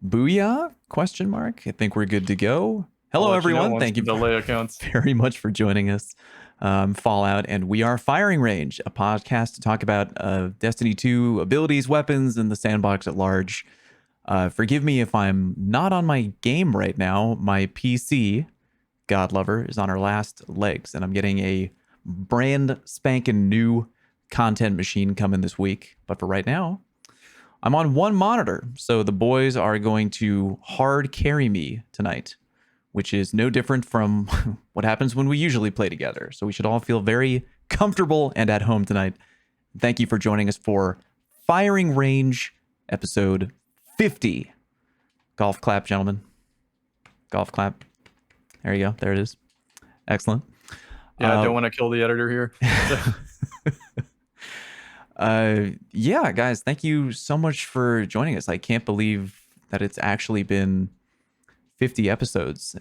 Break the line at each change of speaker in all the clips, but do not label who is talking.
Booyah? Question mark. I think we're good to go. Hello, everyone. Thank you
delay accounts.
very much for joining us. Fallout, and we are Firing Range, a podcast to talk about Destiny 2 abilities, weapons, and the sandbox at large. Forgive me if I'm not on my game right now. My PC, God Lover, is on her last legs, and I'm getting a brand spanking new content machine coming this week. But for right now, I'm on one monitor, so the boys are going to hard carry me tonight, which is no different from what happens when we usually play together. So we should all feel very comfortable and at home tonight. Thank you for joining us for Firing Range episode 50. Golf clap, gentlemen. Golf clap. There you go. There it is. Excellent.
Yeah, I don't want to kill the editor here.
Yeah, guys, thank you so much for joining us. I can't believe that it's actually been 50 episodes.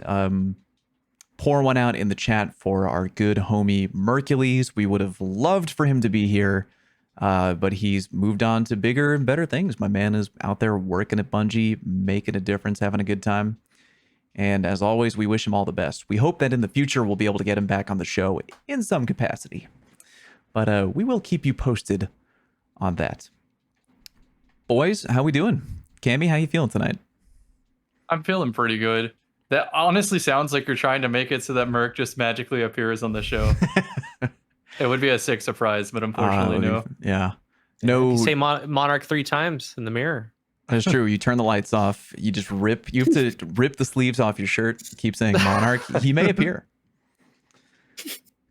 Pour one out in the chat for our good homie Mercules. We would have loved for him to be here, but he's moved on to bigger and better things. My man is out there working at Bungie, making a difference, having a good time. And as always, we wish him all the best. We hope that in the future we'll be able to get him back on the show in some capacity. But we will keep you posted on that. Boys, how we doing? Cammy, how you feeling tonight?
I'm feeling pretty good. That honestly sounds like you're trying to make it so that Merc just magically appears on the show. It would be a sick surprise, but unfortunately, no.
Yeah. No.
You say Monarch 3 times in the mirror.
That's true. You turn the lights off. You just rip. You have to rip the sleeves off your shirt. Keep saying Monarch. He may appear.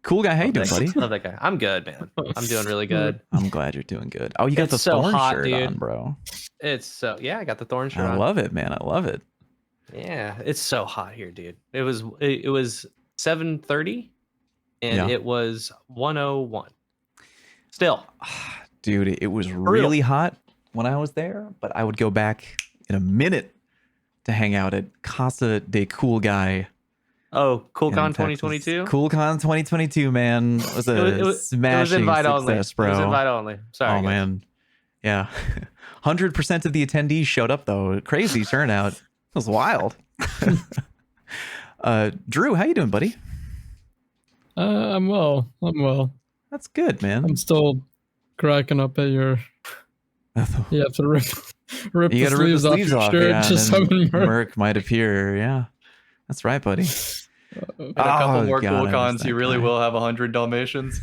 Cool guy. How you doing, buddy?
Love that guy. I'm good, man. I'm doing really good.
I'm glad you're doing good. Oh, you got the
so
Thorn
hot,
shirt
dude.
on, bro.
It's so I got the Thorn shirt
I
on.
love it, man. I love it.
Yeah, it's so hot here, dude. It was 7:30 and it was 101. Still.
Dude, it was really hot when I was there, but I would go back in a minute to hang out at Casa de Cool Guy.
Oh, CoolCon 2022?
CoolCon 2022, man. It was a smashing success, bro.
It was invite only. Sorry,
oh,
guys.
Man. Yeah. 100% of the attendees showed up, though. Crazy turnout. It was wild. Drew, how you doing, buddy?
I'm well.
That's good, man.
I'm still cracking up at your... You have to rip
you
the sleeves off your shirt.
Yeah,
just summon
Merc might appear. Yeah. That's right, buddy.
In a couple more CoolCons, you really will have 100 Dalmatians.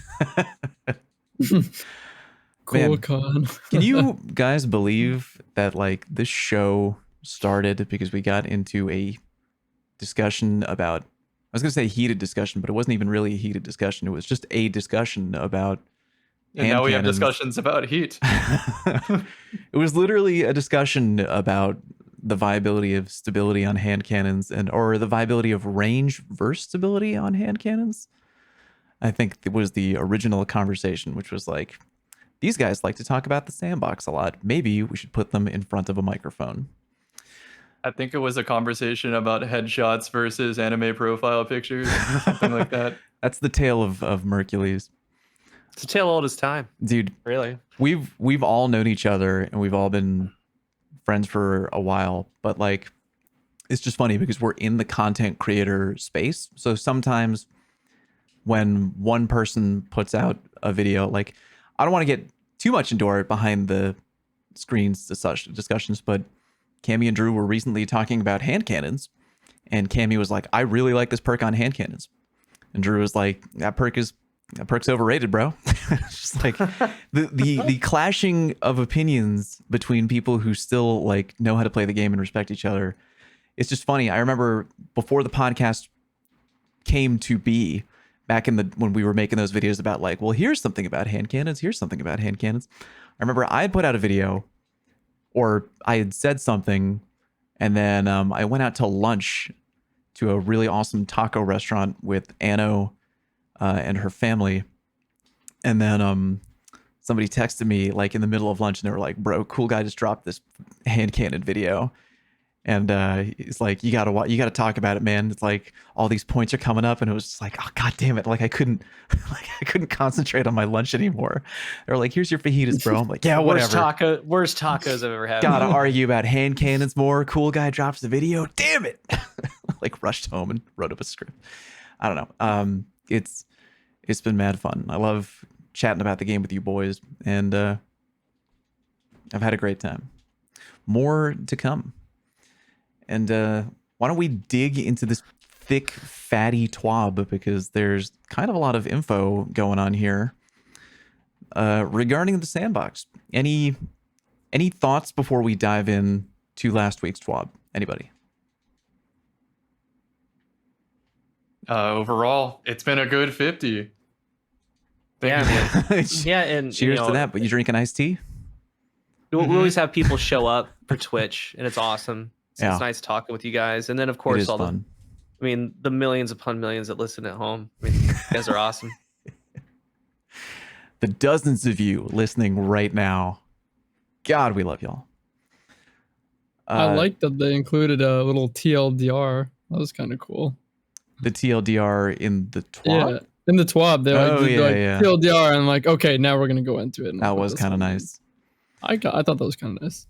CoolCon.
Can you guys believe that like this show started because we got into a discussion about, I was going to say heated discussion, but it wasn't even really a heated discussion. It was just a discussion about
and now we have discussions about heat.
It was literally a discussion about the viability of stability on hand cannons or the viability of range versus stability on hand cannons. I think it was the original conversation, which was like, these guys like to talk about the sandbox a lot. Maybe we should put them in front of a microphone.
I think it was a conversation about headshots versus anime profile pictures, something like that.
That's the tale of Mercules.
It's a tale old as time.
Dude,
really.
We've all known each other and we've all been friends for a while, but like it's just funny because we're in the content creator space. So sometimes when one person puts out a video, like I don't want to get too much into our behind the screens discussions, but Cammy and Drew were recently talking about hand cannons, and Cammy was like, I really like this perk on hand cannons, and Drew was like, that perk's overrated, bro. It's just like the clashing of opinions between people who still like know how to play the game and respect each other. It's just funny. I remember before the podcast came to be, back in when we were making those videos about like, well, here's something about hand cannons. Here's something about hand cannons. I remember I had put out a video, or I had said something, and then I went out to lunch to a really awesome taco restaurant with Anno and her family. And then somebody texted me like in the middle of lunch and they were like, bro, cool guy just dropped this hand cannon video. And it's like, you gotta talk about it, man. It's like all these points are coming up, and it was just like, oh god damn it, like I couldn't concentrate on my lunch anymore. They're like, here's your fajitas, bro. I'm like, yeah, whatever.
Worst tacos I've ever had.
Gotta argue about hand cannons more. Cool guy drops the video. Damn it. Like rushed home and wrote up a script. I don't know. It's been mad fun. I love chatting about the game with you boys, and I've had a great time. More to come. And why don't we dig into this thick, fatty TWAB, because there's kind of a lot of info going on here regarding the sandbox. Any thoughts before we dive in to last week's TWAB? Anybody?
Overall, it's been a good 50.
Yeah, yeah, and
cheers to that. But you drinking iced tea?
We always have people show up for Twitch, and it's awesome.
Yeah.
It's nice talking with you guys, and then of course all
fun.
the millions upon millions that listen at home. I mean, you guys are awesome.
The dozens of you listening right now, God, we love y'all.
I like that they included a little TLDR. That was kind of cool.
The TLDR in the TWAB?
Yeah, in the TWAB. They
yeah.
TLDR, and like, okay, now we're gonna go into it.
That was kind of nice.
I thought that was kind of nice.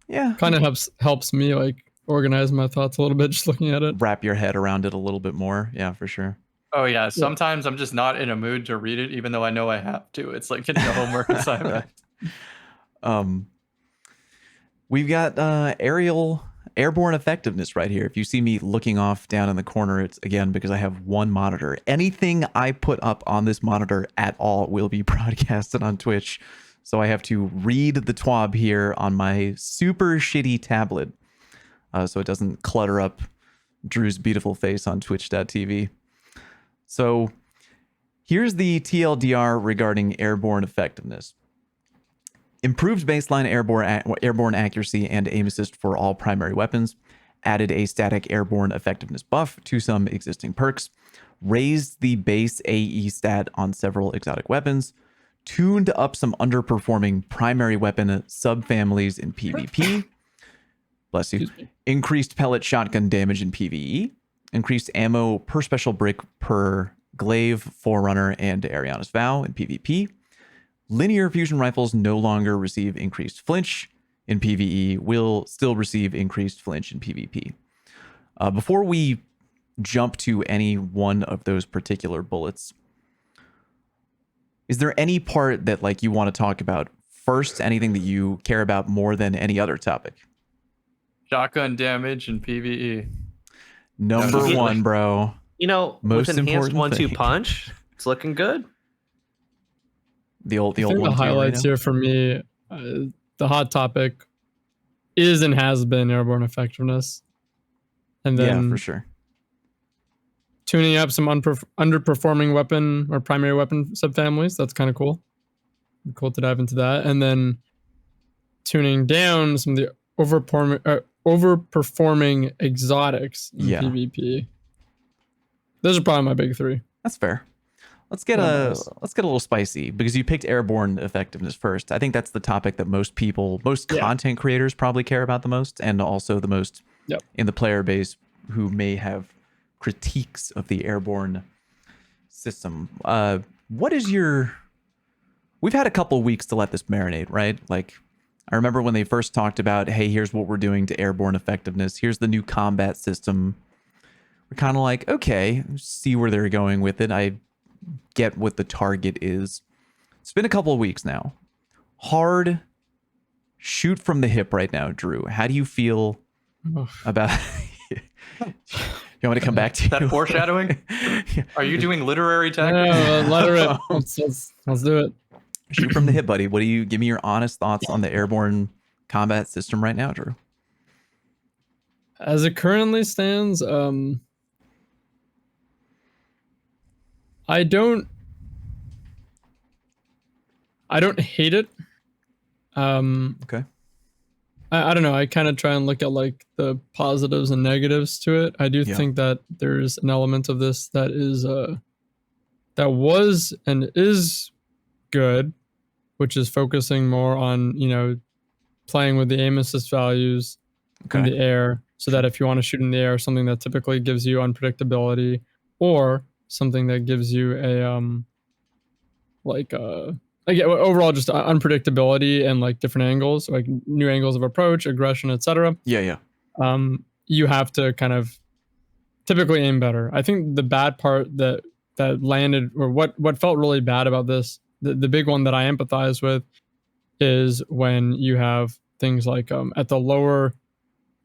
Yeah.
Kind of helps me like organize my thoughts a little bit just looking at it.
Wrap your head around it a little bit more. Yeah, for sure.
Oh yeah, sometimes I'm just not in a mood to read it, even though I know I have to. It's like getting a homework assignment.
We've got airborne effectiveness right here. If you see me looking off down in the corner, it's again because I have one monitor. Anything I put up on this monitor at all will be broadcasted on Twitch. So I have to read the TWAB here on my super shitty tablet, so it doesn't clutter up Drew's beautiful face on twitch.tv. So here's the TLDR regarding airborne effectiveness. Improved baseline airborne accuracy and aim assist for all primary weapons. Added a static airborne effectiveness buff to some existing perks. Raised the base AE stat on several exotic weapons. Tuned up some underperforming primary weapon subfamilies in PvP. Bless you. Increased pellet shotgun damage in PvE. Increased ammo per special brick per Glaive, Forerunner, and Ariana's Vow in PvP. Linear fusion rifles no longer receive increased flinch in PvE, will still receive increased flinch in PvP. Before we jump to any one of those particular bullets, is there any part that like you want to talk about first? Anything that you care about more than any other topic?
Shotgun damage in PvE.
Number one, bro.
You know,
most
with enhanced
important
1-2
thing.
punch, it's looking good.
The old
I
one.
think the highlights here for me, the hot topic is and has been airborne effectiveness, and then
yeah, for sure.
Tuning up some underperforming weapon or primary weapon subfamilies. That's kind of cool. Cool to dive into that, and then tuning down some of the overperforming exotics in PvP. Those are probably my big three.
That's fair. Let's get a little spicy because you picked airborne effectiveness first. I think that's the topic that most content creators probably care about the most, and also the most in the player base who may have critiques of the airborne system. What is your... We've had a couple weeks to let this marinate, right? Like, I remember when they first talked about, hey, here's what we're doing to airborne effectiveness. Here's the new combat system. We're kind of like, okay, see where they're going with it. I get what the target is. It's been a couple of weeks now. Hard shoot from the hip right now, Drew. How do you feel about... You want me to come back to
that foreshadowing? Are you doing literary tactics?
Yeah, let her in. Let's do it.
Shoot from the hip, buddy. What do you give me your honest thoughts on the airborne combat system right now, Drew?
As it currently stands, I don't hate it.
Okay.
I don't know. I kind of try and look at like the positives and negatives to it. I do think that there's an element of this that is that was and is good, which is focusing more on, you know, playing with the aim assist values in the air, so that if you want to shoot in the air, something that typically gives you unpredictability, or something that gives you a like overall just unpredictability and like different angles, like new angles of approach, aggression, etc.
Yeah.
You have to kind of typically aim better. I think the bad part that landed, or what felt really bad about this, the big one that I empathize with, is when you have things like at the lower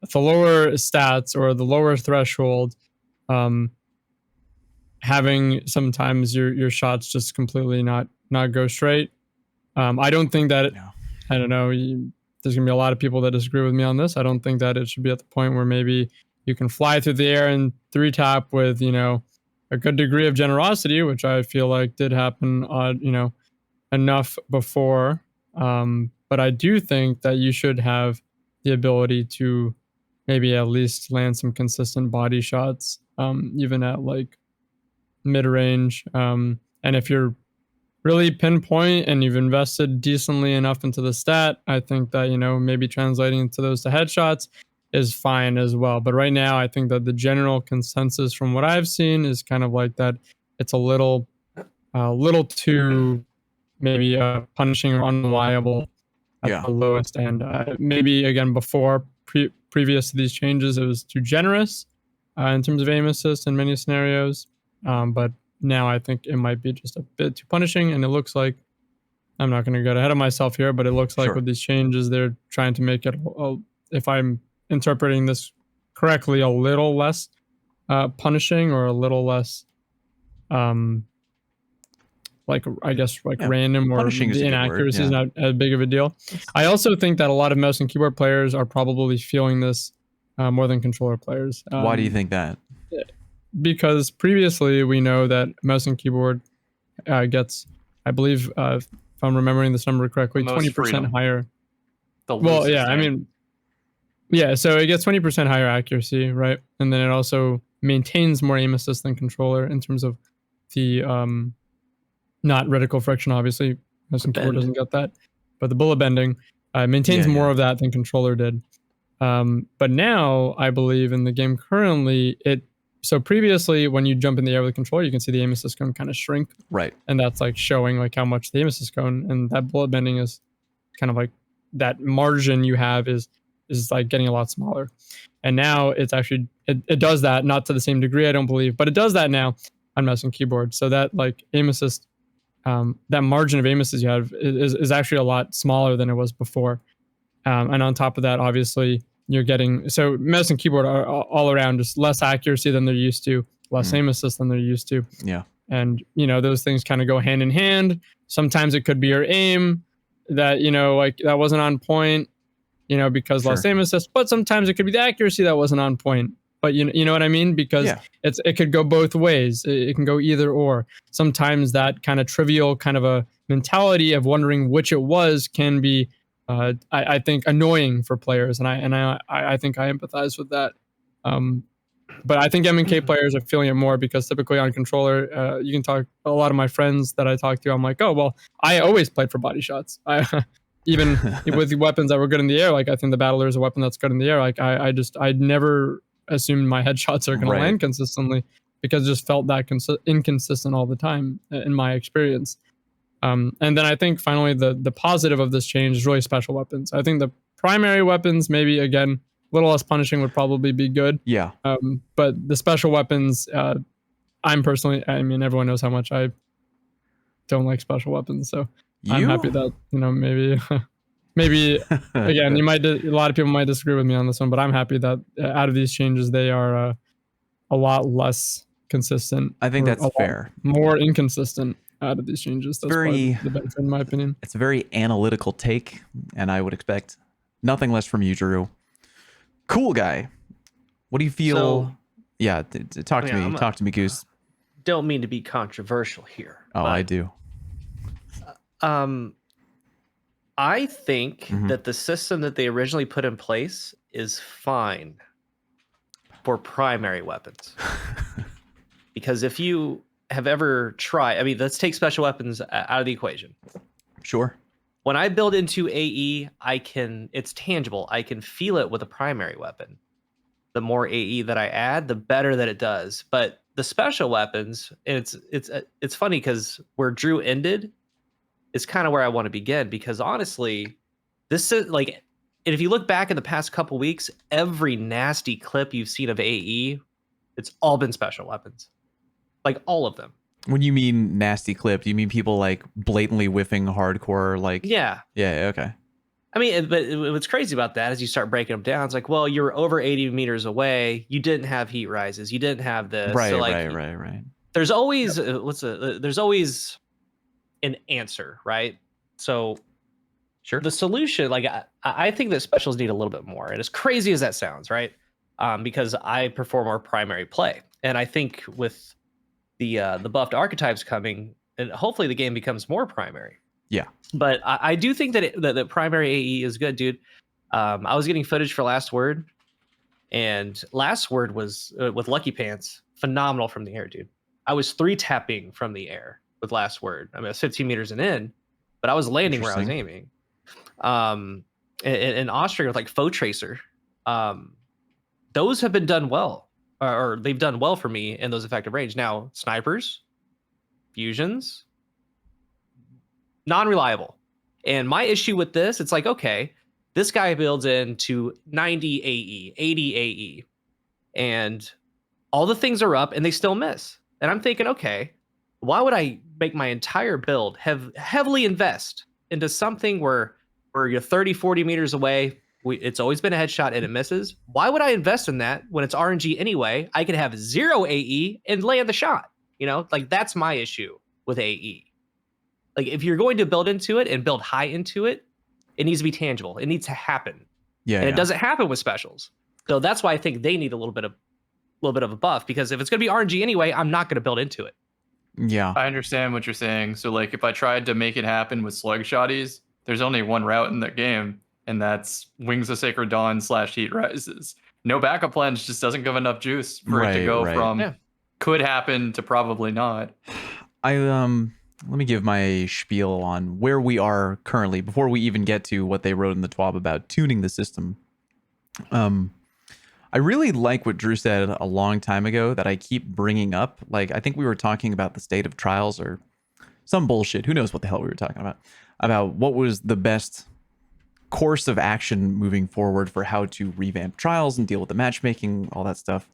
stats or the lower threshold, having sometimes your shots just completely not go straight. I don't think that I don't know, there's gonna be a lot of people that disagree with me on this. I don't think that it should be at the point where maybe you can fly through the air and 3-tap with, you know, a good degree of generosity, which I feel like did happen you know, enough before. But I do think that you should have the ability to maybe at least land some consistent body shots, even at like mid-range. And if you're really pinpoint and you've invested decently enough into the stat, I think that, you know, maybe translating into those to headshots is fine as well. But right now, I think that the general consensus from what I've seen is kind of like that it's a little too maybe punishing or unreliable at the lowest end. Maybe again before previous to these changes, it was too generous in terms of aim assist in many scenarios. But now I think it might be just a bit too punishing, and it looks like, I'm not going to get ahead of myself here, but it looks like with these changes, they're trying to make it, if I'm interpreting this correctly, a little less punishing, or a little less like, I guess, like random, or
punishing
the inaccuracy is not as big of a deal. I also think that a lot of mouse and keyboard players are probably feeling this more than controller players.
Why do you think that?
Because previously we know that mouse and keyboard gets, I believe, if I'm remembering this number correctly, 20% higher. Well, yeah, I mean, yeah, so it gets 20% higher accuracy, right? And then it also maintains more aim assist than controller in terms of the not reticle friction, obviously. Mouse and keyboard doesn't get that, but the bullet bending maintains more of that than controller did. But now I believe in the game currently, so previously when you jump in the air with a controller, you can see the aim assist cone kind of shrink.
Right.
And that's like showing like how much the aim assist cone, and that bullet bending is kind of like that margin you have is like getting a lot smaller. And now it's actually, it does that, not to the same degree, I don't believe, but it does that now on mouse and keyboard. So that like aim assist, that margin of aim assist you have is actually a lot smaller than it was before. And on top of that, obviously, you're getting, so mouse and keyboard are all around just less accuracy than they're used to, less aim assist than they're used to.
Yeah.
And, you know, those things kind of go hand in hand. Sometimes it could be your aim that, you know, like that wasn't on point, you know, because less aim assist, but sometimes it could be the accuracy that wasn't on point. But you know what I mean? Because it could go both ways. It can go either or. Sometimes that kind of trivial kind of a mentality of wondering which it was can be, I think, annoying for players, and I think I empathize with that. But I think M&K players are feeling it more because typically on controller, you can talk, a lot of my friends that I talk to, I'm like, oh well, I always played for body shots. Even with weapons that were good in the air, like I think the battler is a weapon that's good in the air. Like I never assumed my headshots are going to land consistently, because it just felt that inconsistent all the time in my experience. And then I think finally the positive of this change is really special weapons. I think the primary weapons, maybe again, a little less punishing would probably be good.
Yeah.
But the special weapons, I'm personally, I mean, everyone knows how much I don't like special weapons. So I'm happy that, you know, maybe again, a lot of people might disagree with me on this one, but I'm happy that out of these changes, they are a lot less consistent.
I think that's fair.
More inconsistent out of these changes. That's the benefit, in my opinion.
It's a very analytical take, and I would expect nothing less from you, Drew. Cool guy. What do you feel? Talk to me. Talk to me, Goose.
Don't mean to be controversial here.
Oh, I do.
I think that the system that they originally put in place is fine for primary weapons. Because if you have ever tried, I mean, let's take special weapons out of the equation.
Sure.
when I build into AE, it's tangible. I can feel it with a primary weapon. The more AE that I add, the better that it does. But the special weapons, it's funny because where Drew ended is kind of where I want to begin, because honestly, this is like, and if you look back in the past couple weeks, every nasty clip you've seen of AE, it's all been special weapons, like all of them.
When you mean nasty clip, do you mean people like blatantly whiffing hardcore? Like,
yeah,
okay.
I mean, but what's crazy about that is you start breaking them down. It's like, well, you're over 80 meters away. You didn't have heat rises. You didn't have this.
Right,
so like,
right.
There's always there's always an answer, right? So
sure,
the solution, like I think that specials need a little bit more. And as crazy as that sounds, right? Because I perform more primary play, and I think with the buffed archetypes coming, and hopefully the game becomes more primary.
Yeah,
but I do think that that primary AE is good, dude. I was getting footage for Last Word, and Last Word was with Lucky Pants, phenomenal from the air, dude. I was 3-tapping from the air with Last Word. I mean, I was 15 meters and in, but I was landing where I was aiming. And Austria with like Foe Tracer, those have been done well, or they've done well for me in those effective range. Now, snipers, fusions, non-reliable. And my issue with this, it's like, okay, this guy builds into 90 AE, 80 AE, and all the things are up and they still miss. And I'm thinking, okay, why would I make my entire build heavily invest into something where you're 30, 40 meters away, it's always been a headshot and it misses? Why would I invest in that when it's RNG anyway? I could have 0 AE and land the shot. You know, like that's my issue with AE. Like if you're going to build into it and build high into it, it needs to be tangible. It needs to happen.
Yeah,
and it doesn't happen with specials. So that's why I think they need a little bit of a buff, because if it's going to be RNG anyway, I'm not going to build into it.
Yeah,
I understand what you're saying. So like if I tried to make it happen with slug shotties, there's only one route in that game, and that's Wings of Sacred Dawn / Heat Rises. No backup plans, just doesn't give enough juice for it to go from could happen to probably not.
Let me give my spiel on where we are currently before we even get to what they wrote in the TWAB about tuning the system. I really like what Drew said a long time ago that I keep bringing up. Like, I think we were talking about the state of trials or some bullshit. Who knows what the hell we were talking about what was the best course of action moving forward for how to revamp trials and deal with the matchmaking, all that stuff.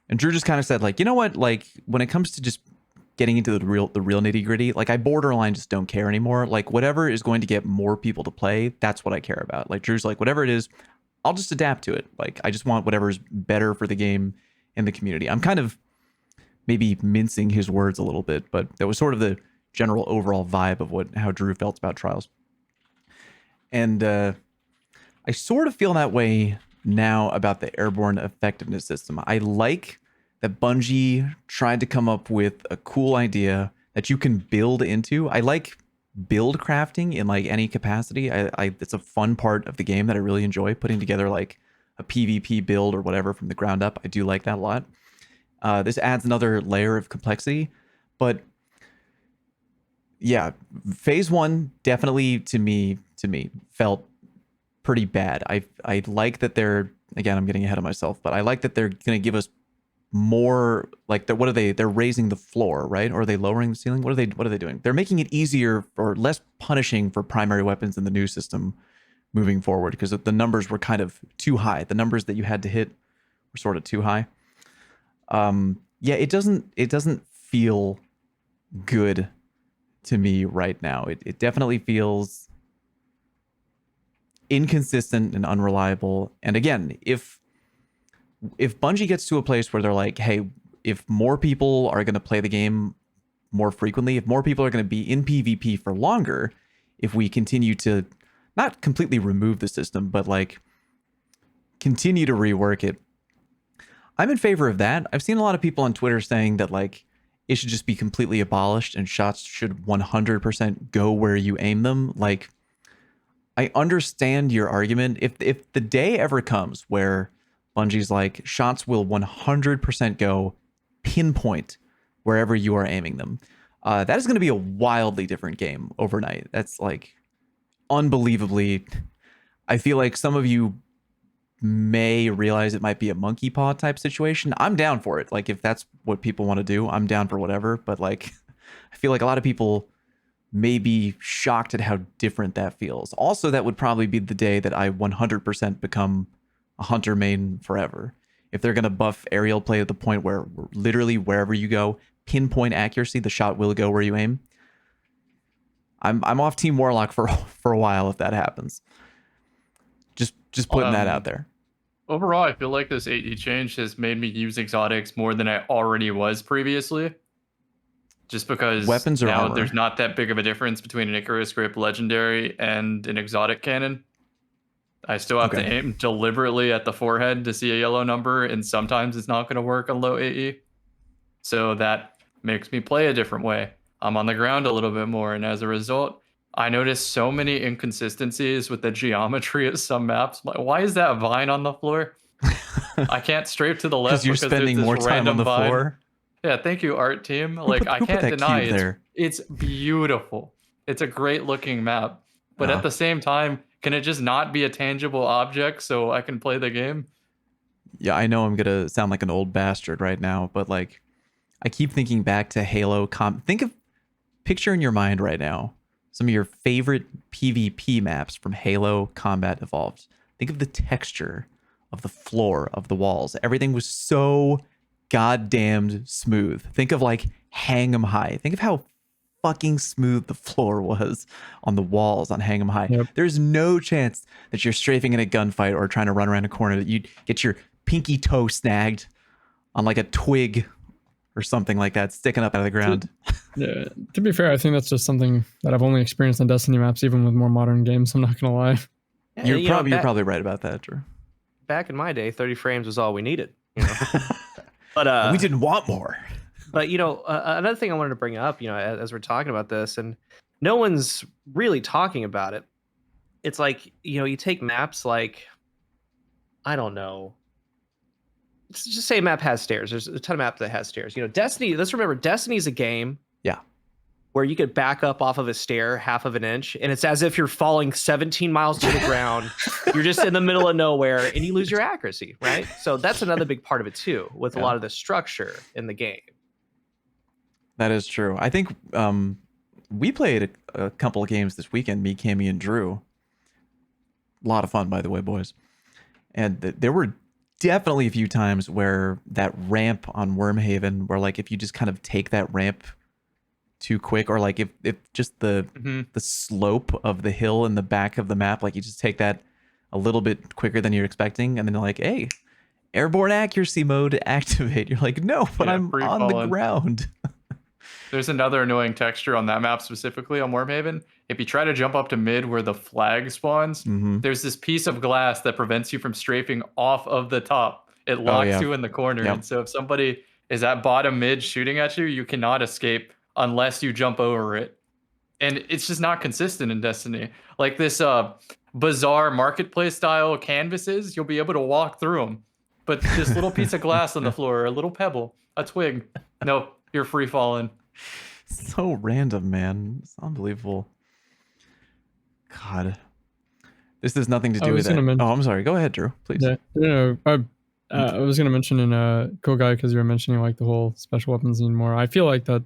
And Drew just kind of said, like, you know what? Like, when it comes to just getting into the real nitty gritty, like I borderline just don't care anymore. Like whatever is going to get more people to play, that's what I care about. Like Drew's like, whatever it is, I'll just adapt to it. Like I just want whatever's better for the game and the community. I'm kind of maybe mincing his words a little bit, but that was sort of the general overall vibe of how Drew felt about trials. And I sort of feel that way now about the airborne effectiveness system. I like that Bungie tried to come up with a cool idea that you can build into. I like build crafting in like any capacity. It's a fun part of the game that I really enjoy, putting together like a PvP build or whatever from the ground up. I do like that a lot. This adds another layer of complexity, but yeah, phase 1 definitely to me felt pretty bad. I like that they're, again, I'm getting ahead of myself, but I like that they're going to give us more, like, what are they? They're raising the floor, right? Or are they lowering the ceiling? What are they doing? They're making it easier or less punishing for primary weapons in the new system moving forward, because the numbers were kind of too high. The numbers that you had to hit were sort of too high. Yeah, it doesn't feel good to me right now. It definitely feels inconsistent and unreliable. And again, if Bungie gets to a place where they're like, hey, if more people are going to play the game more frequently, if more people are going to be in PvP for longer, if we continue to not completely remove the system, but like continue to rework it, I'm in favor of that. I've seen a lot of people on Twitter saying that like it should just be completely abolished and shots should 100% go where you aim them. Like, I understand your argument. If the day ever comes where Bungie's like, shots will 100% go pinpoint wherever you are aiming them, that is going to be a wildly different game overnight. That's like unbelievably. I feel like some of you may realize it might be a monkey paw type situation. I'm down for it. Like if that's what people want to do, I'm down for whatever. But like, I feel like a lot of people may be shocked at how different that feels. Also, that would probably be the day that I 100% become a hunter main forever. If they're going to buff aerial play to the point where literally wherever you go, pinpoint accuracy, the shot will go where you aim. I'm off Team Warlock for a while if that happens. Just putting that out there.
Overall, I feel like this 8E change has made me use exotics more than I already was previously. Just because
weapons or
now
armor?
There's not that big of a difference between an Icarus Grip Legendary and an exotic cannon. I still have to aim deliberately at the forehead to see a yellow number, and sometimes it's not going to work on low AE. So that makes me play a different way. I'm on the ground a little bit more, and as a result, I noticed so many inconsistencies with the geometry of some maps. Like, why is that vine on the floor? I can't strafe to the left
because you're spending more time on the floor.
Yeah, thank you, art team. Like, I can't deny it's beautiful. It's a great looking map, but at the same time, can it just not be a tangible object so I can play the game?
Yeah, I know I'm gonna sound like an old bastard right now, but like, I keep thinking back to Halo. Picture in your mind right now some of your favorite PvP maps from Halo Combat Evolved. Think of the texture of the floor, of the walls. Everything was so goddamn smooth. Think of like Hang 'em High. Think of how fucking smooth the floor was on the walls on Hang 'em High.
Yep.
There's no chance that you're strafing in a gunfight or trying to run around a corner that you'd get your pinky toe snagged on like a twig or something like that sticking up out of the ground.
Yeah, to be fair, I think that's just something that I've only experienced on Destiny maps, even with more modern games. I'm not gonna lie.
Yeah,
you're probably right about that, Drew.
Back in my day, 30 frames was all we needed. You know? But
we didn't want more.
But another thing I wanted to bring up, as we're talking about this, and no one's really talking about it. It's like, you take maps like, I don't know. Just say a map has stairs. There's a ton of maps that has stairs. Destiny, let's remember, Destiny is a game where you could back up off of a stair half of an inch, and it's as if you're falling 17 miles to the ground. You're just in the middle of nowhere, and you lose your accuracy, right? So that's another big part of it, too, with a lot of the structure in the game.
That is true. I think we played a couple of games this weekend, me, Cammy, and Drew. A lot of fun, by the way, boys. And there were definitely a few times where that ramp on Wormhaven, where like if you just kind of take that ramp too quick, or like if just the slope of the hill in the back of the map, like you just take that a little bit quicker than you're expecting, and then you're like, hey, airborne accuracy mode activate. You're like, no, but I'm on the ground.
There's another annoying texture on that map specifically on Wormhaven. If you try to jump up to mid where the flag spawns, there's this piece of glass that prevents you from strafing off of the top. It locks you in the corner. And so if somebody is at bottom mid shooting at you, you cannot escape unless you jump over it. And it's just not consistent in Destiny. Like this bizarre marketplace style canvases, you'll be able to walk through them. But this little piece of glass on the floor, a little pebble, a twig, nope, you're free falling.
So random, man. It's unbelievable. God. This has nothing to do with it. Oh, I'm sorry. Go ahead, Drew, please.
Yeah, I was going to mention in Cool Guy, because you were mentioning like the whole special weapons need more. I feel like that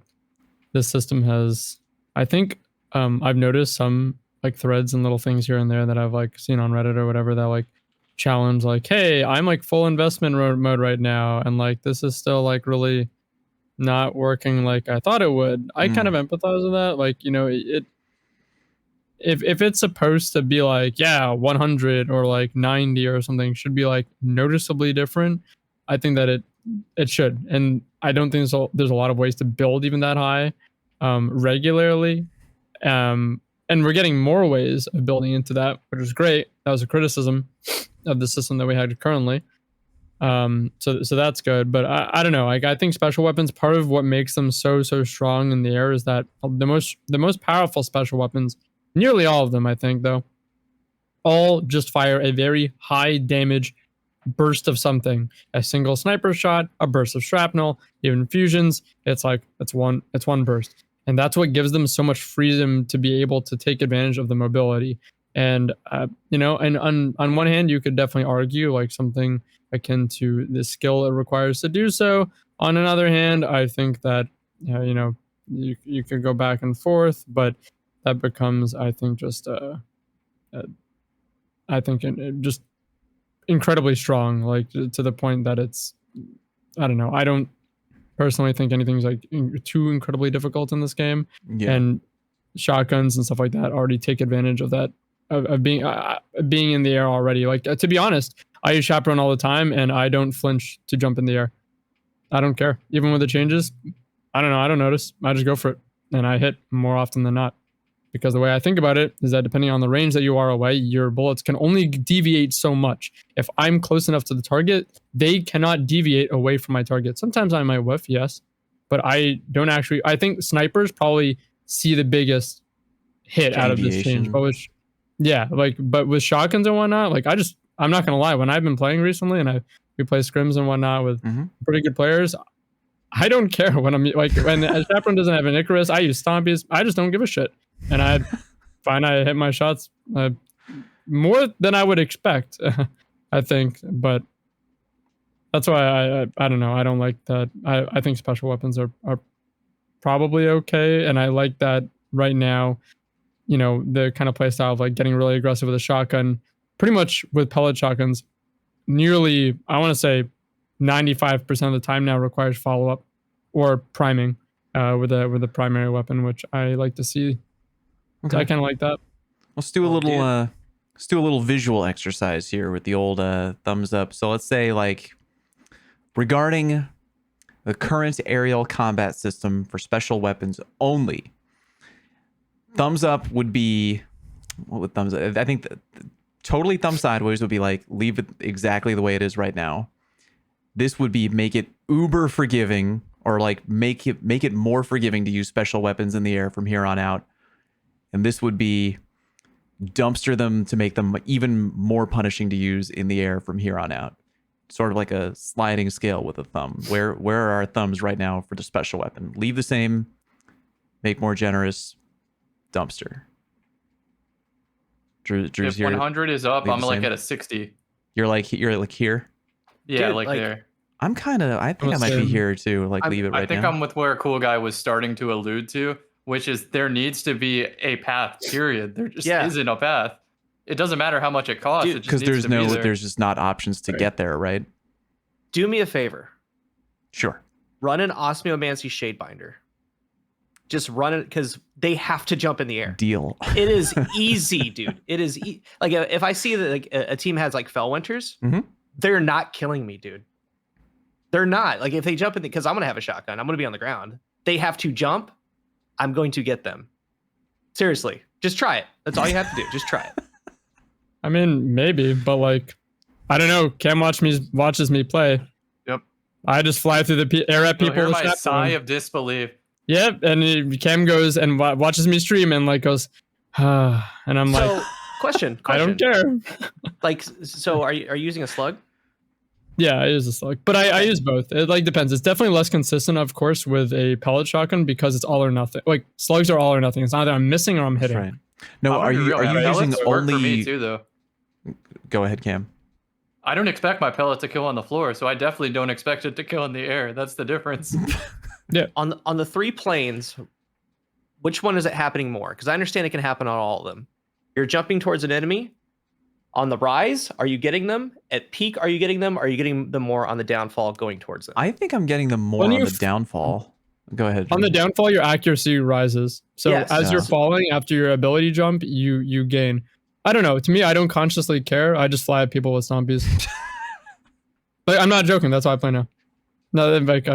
this system has, I think I've noticed some like threads and little things here and there that I've like seen on Reddit or whatever that like challenge like, hey, I'm like full investment mode right now, and like this is still like really not working like I thought it would. I kind of empathize with that. Like, if it's supposed to be like, 100 or like 90 or something should be like noticeably different, I think that it should. And I don't think there's a lot of ways to build even that high regularly. And we're getting more ways of building into that, which is great. That was a criticism of the system that we had currently. So that's good, but I don't know. Like, I think special weapons, part of what makes them so strong in the air is that the most powerful special weapons, nearly all of them, I think, though, all just fire a very high damage burst of something. A single sniper shot, a burst of shrapnel, even fusions. It's one burst. And that's what gives them so much freedom to be able to take advantage of the mobility. And you know, and on one hand, you could definitely argue like something akin to the skill it requires to do so. On another hand, I think that you know, you could go back and forth, but that becomes, I think, just I think just incredibly strong, like to the point that it's, I don't know. I don't personally think anything's like too incredibly difficult in this game, and shotguns and stuff like that already take advantage of that, of being in the air already. Like to be honest, I use chaperone all the time, and I don't flinch to jump in the air. I don't care, even with the changes. I don't know. I don't notice. I just go for it, and I hit more often than not. Because the way I think about it is that depending on the range that you are away, your bullets can only deviate so much. If I'm close enough to the target, they cannot deviate away from my target. Sometimes I might whiff, yes, but I don't actually. I think snipers probably see the biggest hit out of this change. But but with shotguns and whatnot, like I'm not gonna lie. When I've been playing recently, and we play scrims and whatnot with pretty good players, I don't care when I'm like when a chaperone doesn't have an Icarus. I use stompies. I just don't give a shit. And I find I hit my shots more than I would expect, I think. But that's why I don't know. I don't like that. I think special weapons are probably okay. And I like that right now, you know, the kind of play style of like getting really aggressive with a shotgun, pretty much with pellet shotguns, nearly, I want to say 95% of the time now requires follow-up or priming with a primary weapon, which I like to see. Okay. So I kind of like that.
Let's do a little visual exercise here with the old thumbs up. So let's say, like, regarding the current aerial combat system for special weapons only, thumbs up would be, what would thumbs up? I think totally thumb sideways would be like, leave it exactly the way it is right now. This would be make it uber forgiving, or like make it more forgiving to use special weapons in the air from here on out. And this would be dumpster them to make them even more punishing to use in the air from here on out. Sort of like a sliding scale with a thumb. Where are our thumbs right now for the special weapon? Leave the same, make more generous, dumpster. Drew's
if
here.
100 is up, I'm like at a 60.
You're like here?
Yeah,
Dude,
like there.
I think I might be here too. Like, leave it right now.
I think I'm with where Cool Guy was starting to allude to, which is there needs to be a path, period. There just isn't a path. It doesn't matter how much it costs.
Because there's just not options to get there, right?
Do me a favor.
Sure.
Run an Osmiomancy Shadebinder. Just run it, because they have to jump in the air.
Deal.
It is easy, dude. It is like if I see that like a team has like Fellwinters, they're not killing me, dude. They're not. Like if they jump in, because I'm gonna have a shotgun, I'm gonna be on the ground. They have to jump. I'm going to get them. Seriously, just try it. That's all you have to do. Just try it.
I mean, maybe, but like, I don't know. Cam watches me play.
Yep.
I just fly through the air at people.
Hear my sigh of disbelief.
Yep, and Cam goes and watches me stream and like goes, and I'm like,
question.
I don't care.
Like, so are you using a slug?
Yeah, I use a slug, but I use both. It like depends. It's definitely less consistent, of course, with a pellet shotgun because it's all or nothing. Like slugs are all or nothing. It's either I'm missing or I'm hitting.
Right. No, are you using only?
For me too, though.
Go ahead, Cam.
I don't expect my pellet to kill on the floor, so I definitely don't expect it to kill in the air. That's the difference.
Yeah.
On the 3 planes, which one is it happening more? Because I understand it can happen on all of them. You're jumping towards an enemy. On the rise, are you getting them? At peak, are you getting them? Or are you getting them more on the downfall going towards them?
I think I'm getting them more on the downfall. Go ahead.
On the downfall, your accuracy rises. So as you're falling after your ability jump, you gain. I don't know. To me, I don't consciously care. I just fly at people with zombies. Like, I'm not joking. That's how I play now. No, like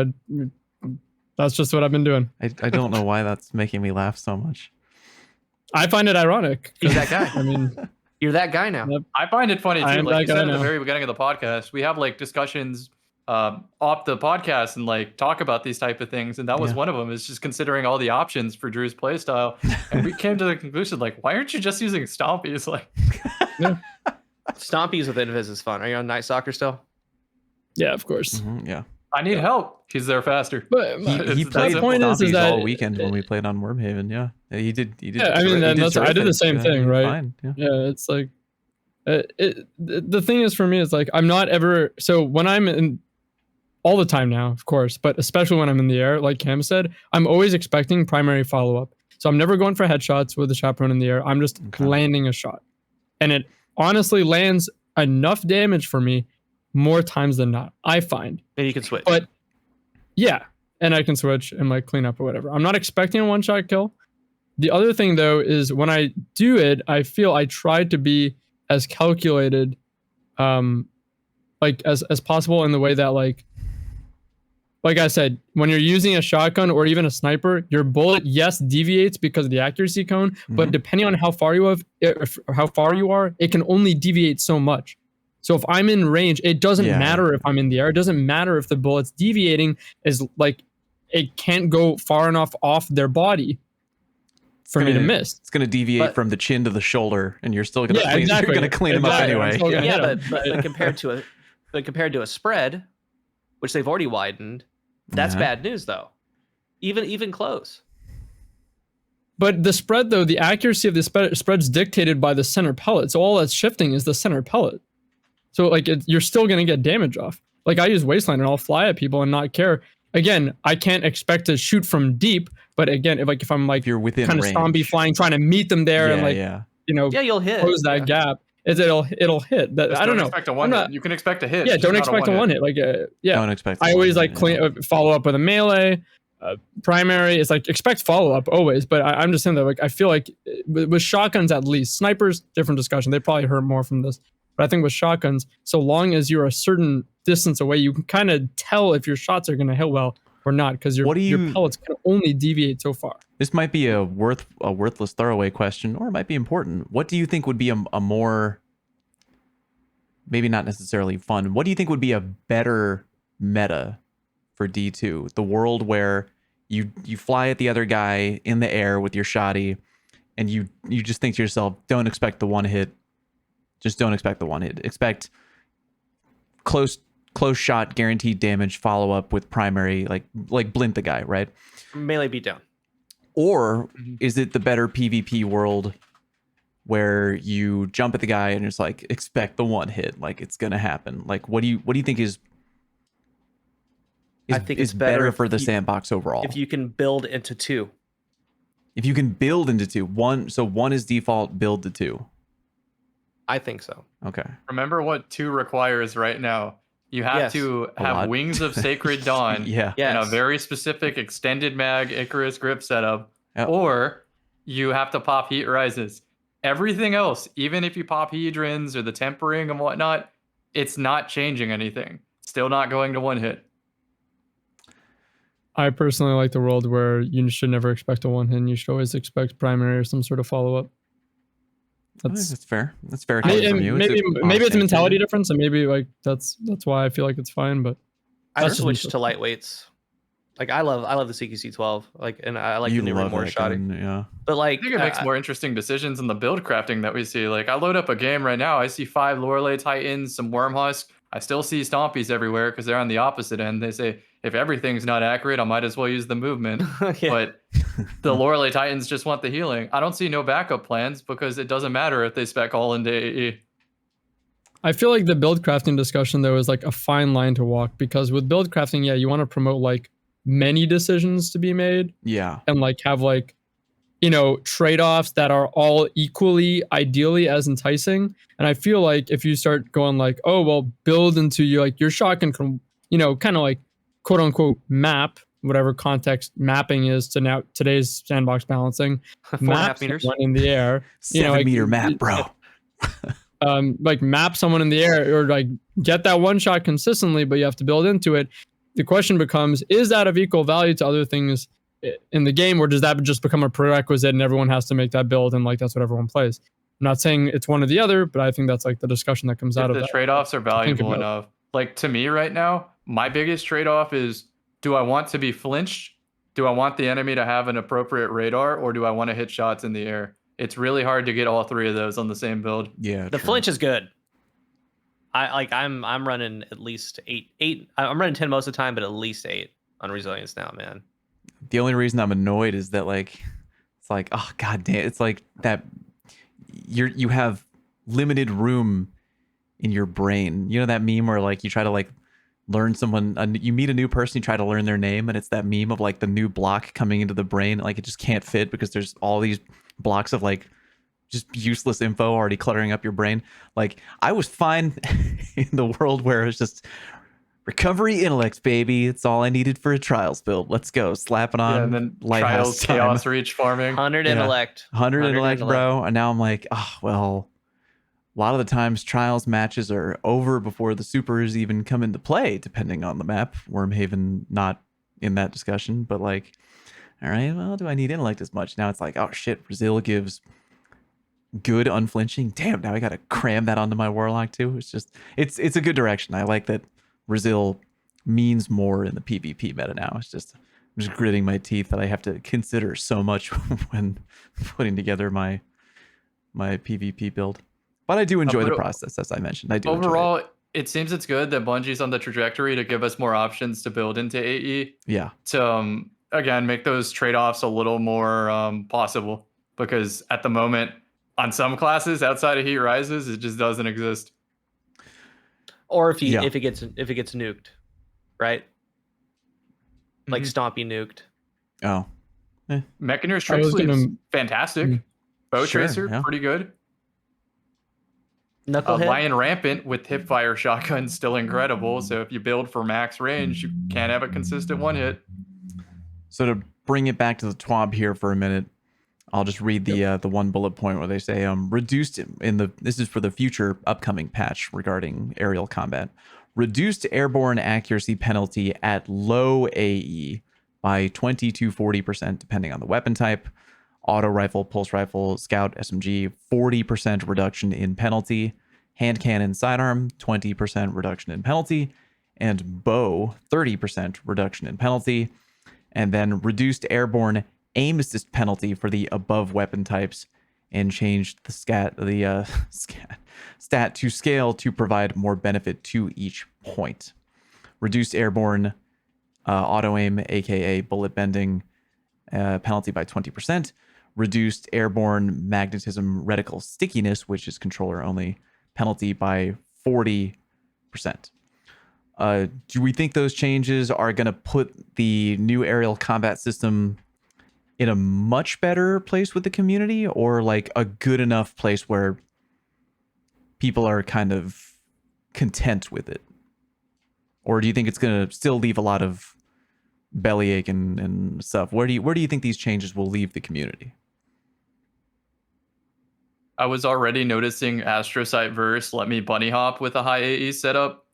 that's just what I've been doing.
I don't know why that's making me laugh so much.
I find it ironic.
He's that guy.
I mean,
you're that guy now.
I find it funny too. Like you said at the very beginning of the podcast, we have like discussions off the podcast and like talk about these type of things, and that was one of them. Is just considering all the options for Drew's playstyle, and we came to the conclusion like, why aren't you just using stompies? Like,
Stompies with Invis is fun. Are you on Night Soccer still?
Yeah, of course.
Yeah.
I need help. He's there faster.
But
He
It's
played
that
point is
zombies
that
all weekend when we played on Wormhaven. Yeah, he did.
Yeah, I mean, and that's I did the same thing, right?
Fine. Yeah.
Yeah, it's like the thing is for me is like I'm not ever so when I'm in all the time now, of course, but especially when I'm in the air, like Cam said, I'm always expecting primary follow up. So I'm never going for headshots with the chaperone in the air. I'm just landing a shot, and it honestly lands enough damage for me more times than not. I find.
And you can switch.
But yeah, and I can switch and like clean up or whatever. I'm not expecting a one shot kill. The other thing though is when I do it, I feel I try to be as calculated like as possible in the way that like I said, when you're using a shotgun or even a sniper, your bullet yes deviates because of the accuracy cone, but depending on how far you are, it can only deviate so much. So if I'm in range, it doesn't matter if I'm in the air. It doesn't matter if the bullet's deviating, is like it can't go far enough off their body for me to miss.
It's going to deviate from the chin to the shoulder, and you're still going to clean,
exactly.
you're going to clean them up anyway.
But compared to a spread, which they've already widened, that's bad news though. Even close.
But the spread though, the accuracy of the spread's dictated by the center pellet. So all that's shifting is the center pellet. So like you're still going to get damage off. Like I use Wasteland and I'll fly at people and not care. Again, I can't expect to shoot from deep, but again, if I'm like
you're within
kind of
range.
Zombie flying, trying to meet them there and like
you'll hit.
Close that gap. It'll hit. That I don't know.
Expect a one hit. You can expect a hit.
Yeah, don't expect a one hit. Like
don't expect.
I always like follow up with a melee. Primary is like expect follow up always, but I'm just saying that like I feel like with shotguns at least, snipers different discussion. They probably hurt more from this, but I think with shotguns, so long as you're a certain distance away, you can kind of tell if your shots are going to hit well or not because your pellets can only deviate so far.
This might be a worthless throwaway question, or it might be important. What do you think would be a more, maybe not necessarily fun, what do you think would be a better meta for D2? The world where you fly at the other guy in the air with your shotty, and you just think to yourself, don't expect the one hit. Just don't expect the one hit. Expect close shot, guaranteed damage, follow up with primary, like blint the guy, right?
Melee beatdown. Or
is it the better PvP world where you jump at the guy and it's like expect the one hit, like it's gonna happen? Like what do you think is
I think it's better
for the sandbox overall?
If you can build into two.
If you can build into two, one is default, build to two.
I think so.
Okay.
Remember what 2 requires right now. You have to have Wings of Sacred Dawn and a very specific extended mag Icarus grip setup, or you have to pop Heat Rises. Everything else, even if you pop Hedrons or the tempering and whatnot, it's not changing anything. Still not going to one hit.
I personally like the world where you should never expect a one hit. You should always expect primary or some sort of follow up.
That's fair. That's fair.
Maybe it's a mentality difference, and maybe like that's why I feel like it's fine. But
I switched to lightweights. Like I love the CQC 12. Like, and I like the new more shotty.
Yeah.
But like,
I think it makes more interesting decisions in the build crafting that we see. Like I load up a game right now, I see 5 Lorelei Titans, some Wormhusk. I still see Stompies everywhere because they're on the opposite end. They say if everything's not accurate, I might as well use the movement. But the Lorelei Titans just want the healing. I don't see no backup plans because it doesn't matter if they spec all into AE.
I feel like the build crafting discussion though is like a fine line to walk, because with build crafting, you want to promote like many decisions to be made.
Yeah.
And like have like, trade-offs that are all equally ideally as enticing. And I feel like if you start going like, oh, well, build into your shotgun can, kind of like quote unquote map, whatever context mapping is to now today's sandbox balancing,
4.5 meters
in the air,
7-meter map, bro.
Like map someone in the air or like get that one shot consistently, but you have to build into it. The question becomes, is that of equal value to other things in the game, or does that just become a prerequisite and everyone has to make that build and like that's what everyone plays? I'm not saying it's one or the other, but I think that's like the discussion that comes out of that.
The trade-offs are valuable enough. Like to me right now, my biggest trade-off is, do I want to be flinched? Do I want the enemy to have an appropriate radar, or do I want to hit shots in the air? It's really hard to get all 3 of those on the same build.
Yeah.
The flinch is good. I'm running at least eight. I'm running 10 most of the time, but at least 8 on resilience now, man.
The only reason I'm annoyed is that like it's like, oh god damn, it's like that you have limited room in your brain. You know that meme where like you try to like learn someone, you meet a new person, you try to learn their name, and it's that meme of like the new block coming into the brain, like it just can't fit because there's all these blocks of like just useless info already cluttering up your brain. Like I was fine in the world where it's just recovery intellect, baby. It's all I needed for a trials build. Let's go. Slap it on.
Yeah, and then
Lighthouse
trials,
time.
chaos reach farming.
100
Yeah.
intellect.
100 intellect, bro. And now I'm like, oh, well, a lot of the times trials matches are over before the supers even come into play, depending on the map. Wormhaven not in that discussion, but like, all right, well, do I need intellect as much? Now it's like, oh shit, Brazil gives good unflinching. Damn, now I gotta cram that onto my warlock too. It's just, it's a good direction. I like that Brazil means more in the PvP meta now. It's just, I'm just gritting my teeth that I have to consider so much when putting together my PvP build. But I do enjoy the process, as I mentioned. I do.
Overall, it seems it's good that Bungie's on the trajectory to give us more options to build into AE.
Yeah.
To again make those trade-offs a little more possible, because at the moment on some classes outside of Heat Rises, it just doesn't exist.
Or if it gets nuked, right? Like Stompy nuked.
Oh.
Mechanier's Trick Sleeve's fantastic. Bow Tracer, pretty good.
Knucklehead.
Lion Rampant with hipfire shotgun still incredible. So if you build for max range, you can't have a consistent one hit.
So to bring it back to the TWAB here for a minute, I'll just read the one bullet point where they say reduced in the, this is for the future upcoming patch regarding aerial combat, reduced airborne accuracy penalty at low AE by 20 to 40% depending on the weapon type. Auto rifle, pulse rifle, scout, SMG, 40% reduction in penalty. Hand cannon, sidearm, 20% reduction in penalty. And bow, 30% reduction in penalty. And then reduced airborne aim assist penalty for the above weapon types, and changed the stat to scale to provide more benefit to each point. Reduced airborne auto aim, aka bullet bending, penalty by 20%. Reduced airborne magnetism reticle stickiness, which is controller only, penalty by 40%. Do we think those changes are going to put the new aerial combat system in a much better place with the community, or like a good enough place where people are kind of content with it? Or do you think it's going to still leave a lot of bellyache and stuff? Where do you think these changes will leave the community?
I was already noticing Astrocyte Verse let me bunny hop with a high AE setup.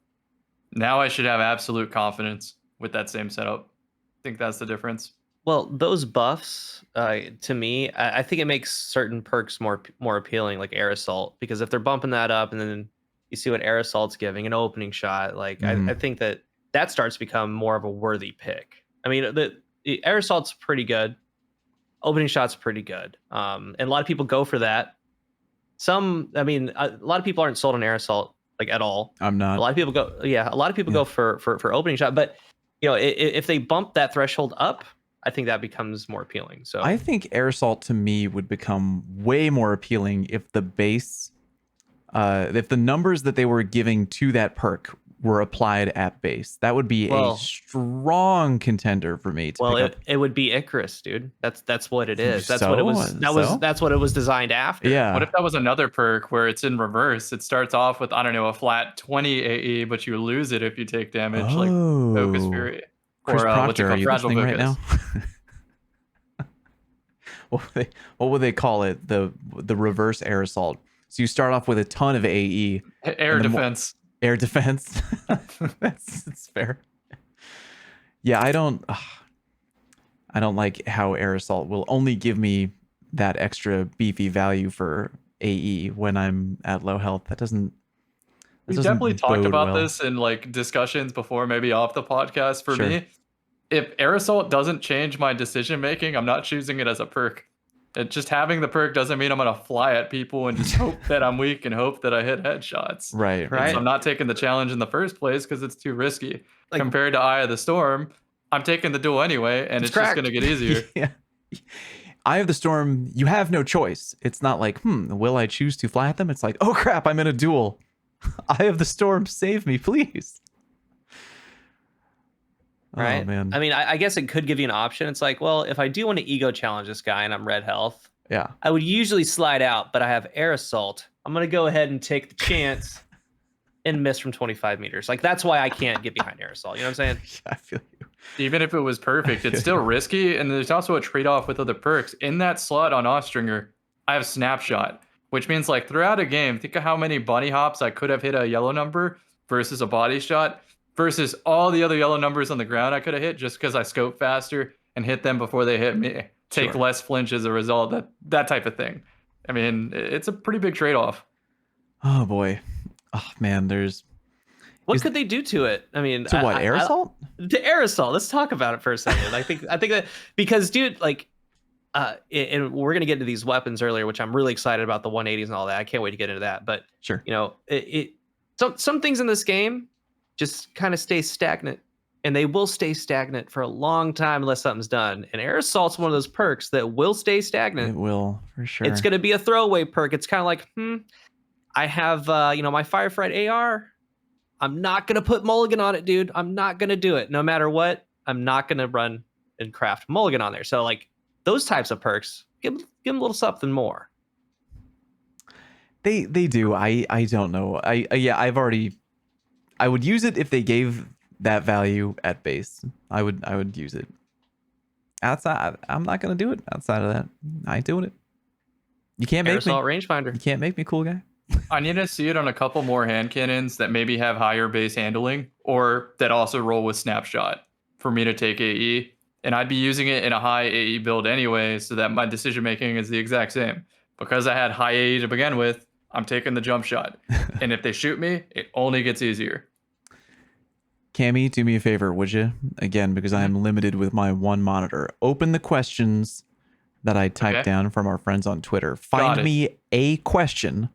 Now I should have absolute confidence with that same setup. I think that's the difference.
Well, those buffs, to me, I think it makes certain perks more appealing, like Air Assault, because if they're bumping that up and then you see what Air Assault's giving, an opening shot, like I think that starts to become more of a worthy pick. I mean, the Air Assault's pretty good. Opening shot's pretty good. And a lot of people go for that. A lot of people aren't sold on Air Assault like at all.
I'm not.
A lot of people go, a lot of people go for opening shot, but you know, if they bump that threshold up, I think that becomes more appealing. So
I think Air Assault to me would become way more appealing if the base, if the numbers that they were giving to that perk were applied at base. That would be a strong contender for me to pick up.
It would be Icarus, dude. That's what it is. That's
So?
what it was. That's what it was designed after.
Yeah.
What if that was another perk where it's in reverse? It starts off with, I don't know, a flat 20 AE, but you lose it if you take damage, like Focus Fury.
Chris
Or
Proctor, are you
Fragile
listening right
Focus.
now? What would they call it? The reverse Air Assault. So you start off with a ton of AE.
Air defense.
Air defense. That's fair. Yeah, I don't like how Air Assault will only give me that extra beefy value for AE when I'm at low health. That doesn't.
We definitely talked about this in like discussions before, maybe off the podcast. For me, if Air Assault doesn't change my decision making, I'm not choosing it as a perk. Just having the perk doesn't mean I'm gonna fly at people and just hope that I'm weak and hope that I hit headshots.
Right.
Right.
So I'm not taking the challenge in the first place because it's too risky.
Like-
Compared to Eye of the Storm, I'm taking the duel anyway, and it's just
cracked.
gonna get easier.
Yeah. Eye of the Storm, you have no choice. It's not like, will I choose to fly at them? It's like, oh crap, I'm in a duel. Eye of the Storm, save me, please.
Right.
Oh, man.
I mean, I guess it could give you an option. It's like, well, if I do want to ego challenge this guy and I'm red health,
Yeah.
I would usually slide out, but I have air assault. I'm going to go ahead and take the chance and miss from 25 meters. Like, that's why I can't get behind air assault. You know what I'm saying?
I feel you.
Even if it was perfect, it's still risky, and there's also a trade-off with other perks. In that slot on Austringer, I have Snapshot, which means like throughout a game, think of how many bunny hops I could have hit a yellow number versus a body shot versus all the other yellow numbers on the ground I could have hit just because I scope faster and hit them before they hit me. Take
Sure.
less flinch as a result, that type of thing. I mean, it's a pretty big trade-off.
Oh boy. Oh man, there's
What could they do to it? I mean,
so what, air assault?
The air assault. Let's talk about it for a second. I think that because, dude, like, and we're gonna get into these weapons earlier, which I'm really excited about, the 180s and all that. I can't wait to get into that. But
Sure.
you know, some things in this game just kind of stay stagnant, and they will stay stagnant for a long time unless something's done. And air assault's one of those perks that will stay stagnant.
It will, for sure.
It's gonna be a throwaway perk. It's kind of like, I have my Firefight AR. I'm not gonna put mulligan on it, dude. I'm not gonna do it. No matter what, I'm not gonna run and craft mulligan on there. So like those types of perks, give them a little something more.
They do. I don't know. I would use it if they gave that value at base. I would use it. Outside, I'm not gonna do it. Outside of that, I ain't doing it. You can't
Air
make me.
assault rangefinder.
You can't make me, cool guy.
I need to see it on a couple more hand cannons that maybe have higher base handling or that also roll with Snapshot for me to take AE. And I'd be using it in a high AE build anyway, so that my decision making is the exact same. Because I had high AE to begin with, I'm taking the jump shot. And if they shoot me, it only gets easier.
Cammy, do me a favor, would you? Again, because I am limited with my one monitor. Open the questions that I typed down from our friends on Twitter. Find me a question,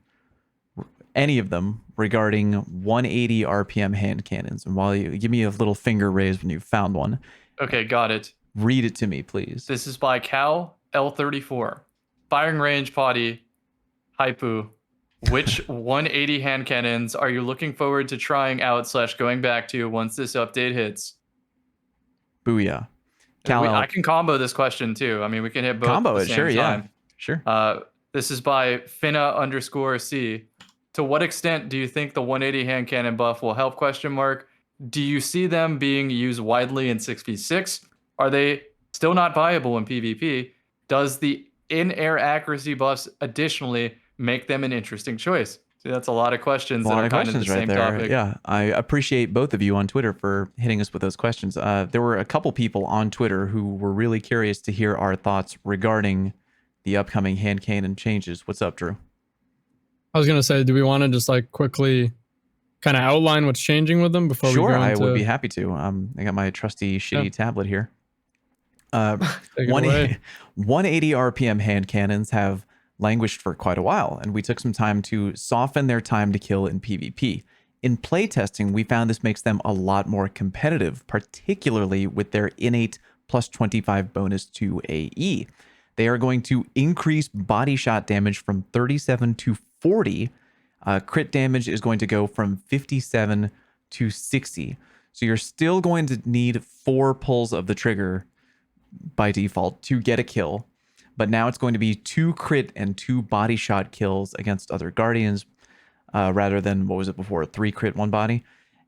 any of them, regarding 180 RPM hand cannons. And while you give me a little finger raise when you found one.
Okay, got it.
Read it to me, please.
This is by Cal L34. Firing range potty, Haipu. Which 180 hand cannons are you looking forward to trying out / going back to once this update hits?
Booyah. Cal
I can combo this question too. I mean, we can hit both
combo
at the
it,
same
sure,
time.
yeah. Sure.
This is by Finna_C. To what extent do you think the 180 hand cannon buff will help? ? Do you see them being used widely in 6v6? Are they still not viable in PvP? Does the in-air accuracy buffs additionally make them an interesting choice? See, that's a lot of questions that are kind of the same topic.
Yeah, I appreciate both of you on Twitter for hitting us with those questions. There were a couple people on Twitter who were really curious to hear our thoughts regarding the upcoming hand cannon changes. What's up, Drew?
I was gonna say, do we want to just like quickly kind of outline what's changing with them before we go into...
I would be happy to. I got my trusty shitty tablet here. 180 RPM hand cannons have languished for quite a while, and we took some time to soften their time to kill in PvP. In playtesting, we found this makes them a lot more competitive, particularly with their innate plus 25 bonus to AE. They are going to increase body shot damage from 37 to 40. Crit damage is going to go from 57 to 60. So you're still going to need 4 pulls of the trigger by default to get a kill. But now it's going to be 2 crit and 2 body shot kills against other Guardians, rather than, what was it before, 3 crit, 1 body.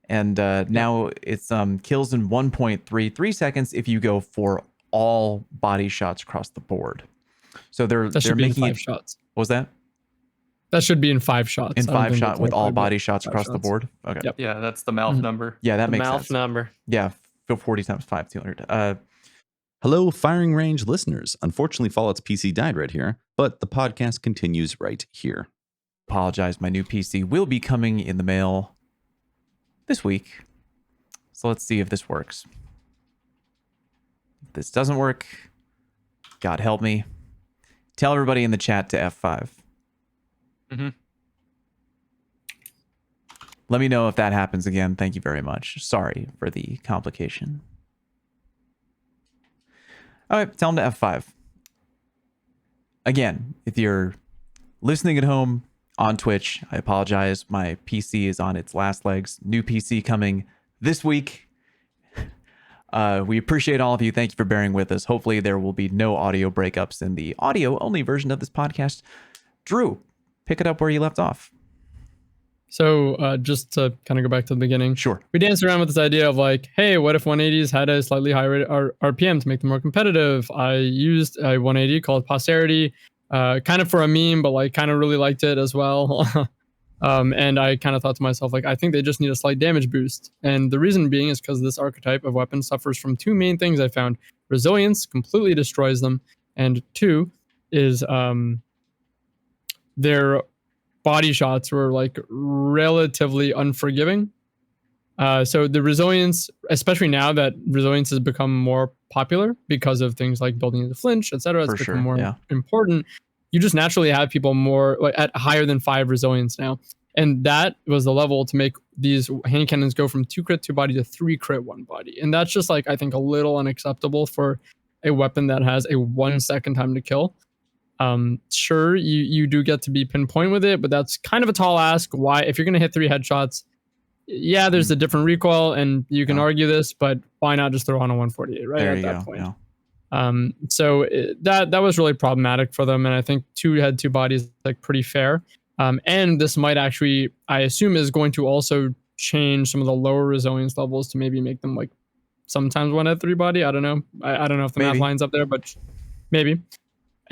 And now it's kills in 1.33 seconds if you go for all body shots across the board. So they're making
5 shots.
What was that?
That should be in 5 shots.
In 5 shot with all body shots across the board. Okay.
Yep.
Yeah, that's the mouth number.
Yeah, that makes
mouth
sense.
number.
Yeah, 40 times 5, 200.
Hello, Firing Range listeners. Unfortunately, Fallout's PC died right here, but the podcast continues right here.
Apologize, my new PC will be coming in the mail this week. So let's see if this works. If this doesn't work, God help me. Tell everybody in the chat to F5.
Mm-hmm.
Let me know if that happens again. Thank you very much. Sorry for the complication. All right, tell them to F5. Again, if you're listening at home on Twitch, I apologize. My PC is on its last legs. New PC coming this week. We appreciate all of you. Thank you for bearing with us. Hopefully there will be no audio breakups in the audio-only version of this podcast. Drew, pick it up where you left off.
So just to kind of go back to the beginning.
Sure.
We danced around with this idea of like, hey, what if 180s had a slightly higher RPM to make them more competitive? I used a 180 called Posterity, kind of for a meme, but like kind of really liked it as well. And I kind of thought to myself, like, I think they just need a slight damage boost. And the reason being is because this archetype of weapon suffers from two main things I found. Resilience completely destroys them. And two is their body shots were like relatively unforgiving. So the resilience, especially now that resilience has become more popular because of things like building into flinch, etc., it's become more important. You just naturally have people more like at higher than 5 resilience now. And that was the level to make these hand cannons go from 2 crit 2 body to 3 crit 1 body. And that's just like, I think, a little unacceptable for a weapon that has a 1 second time to kill. Sure, you do get to be pinpoint with it, but that's kind of a tall ask. Why, if you're going to hit 3 headshots, yeah, there's a different recoil, and you can argue this, but why not just throw on a 148 right at that point? So that was really problematic for them, and I think 2 head 2 bodies like pretty fair. And this might actually, I assume, is going to also change some of the lower resilience levels to maybe make them like sometimes 1 head 3 body. I don't know. I don't know if the math lines up there, but maybe.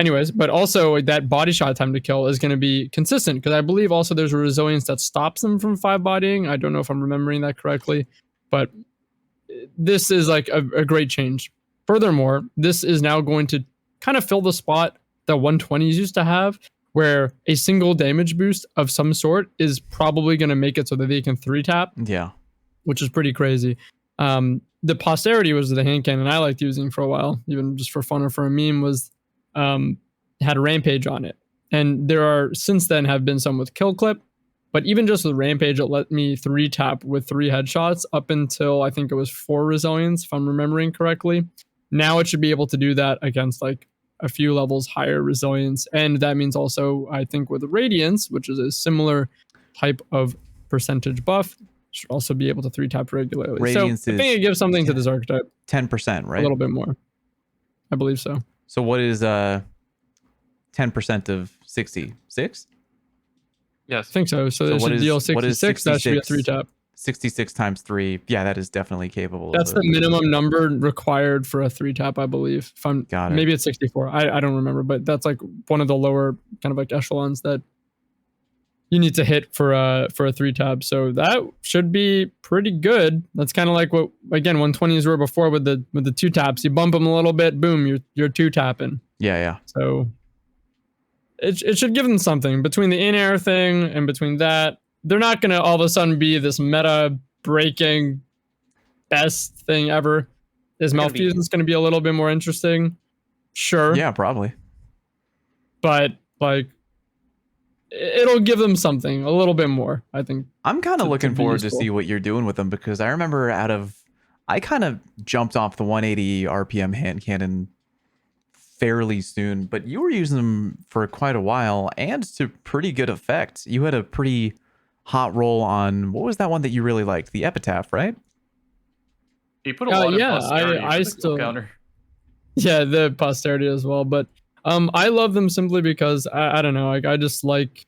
Anyways, but also that body shot time to kill is going to be consistent, because I believe also there's a resilience that stops them from 5 bodying. I don't know if I'm remembering that correctly, but this is like a great change. Furthermore, this is now going to kind of fill the spot that 120s used to have, where a single damage boost of some sort is probably going to make it so that they can 3-tap.
Yeah.
Which is pretty crazy. The Posterity was the hand cannon I liked using for a while, even just for fun or for a meme, was had a Rampage on it. And there are since then have been some with Kill Clip, but even just with Rampage, it let me 3-tap with 3 headshots up until I think it was 4 resilience, if I'm remembering correctly. Now it should be able to do that against like a few levels higher resilience. And that means also, I think with Radiance, which is a similar type of percentage buff, should also be able to 3-tap regularly.
Radiance
so I think it gives something to this archetype.
10%, right?
A little bit more. I believe so.
So what is 10% of 66?
Yes.
I think so. So there's a deal 66, that should be a 3-tap.
66 times 3. Yeah, that is definitely capable.
That's the minimum number required for a 3-tap, I believe. If I'm maybe it's 64. I don't remember, but that's like one of the lower kind of like echelons that you need to hit for a 3-tap. So that should be pretty good. That's kind of like what, again, 120s were before with the 2-taps. You bump them a little bit, boom, you're 2-tapping.
Yeah.
So it should give them something between the in-air thing and between that. They're not going to all of a sudden be this meta breaking best thing ever. Is Malfusion's going to be a little bit more interesting? Sure.
Yeah, probably.
But like, it'll give them something a little bit more, I think.
I'm kind of looking forward to see what you're doing with them, because I remember I kind of jumped off the 180 RPM hand cannon fairly soon, but you were using them for quite a while and to pretty good effect. You had a pretty hot roll on, what was that one that you really liked? The Epitaph, right?
He put a lot of posterity
I still
counter.
Yeah, the Posterity as well, but I love them simply because I don't know, like I just like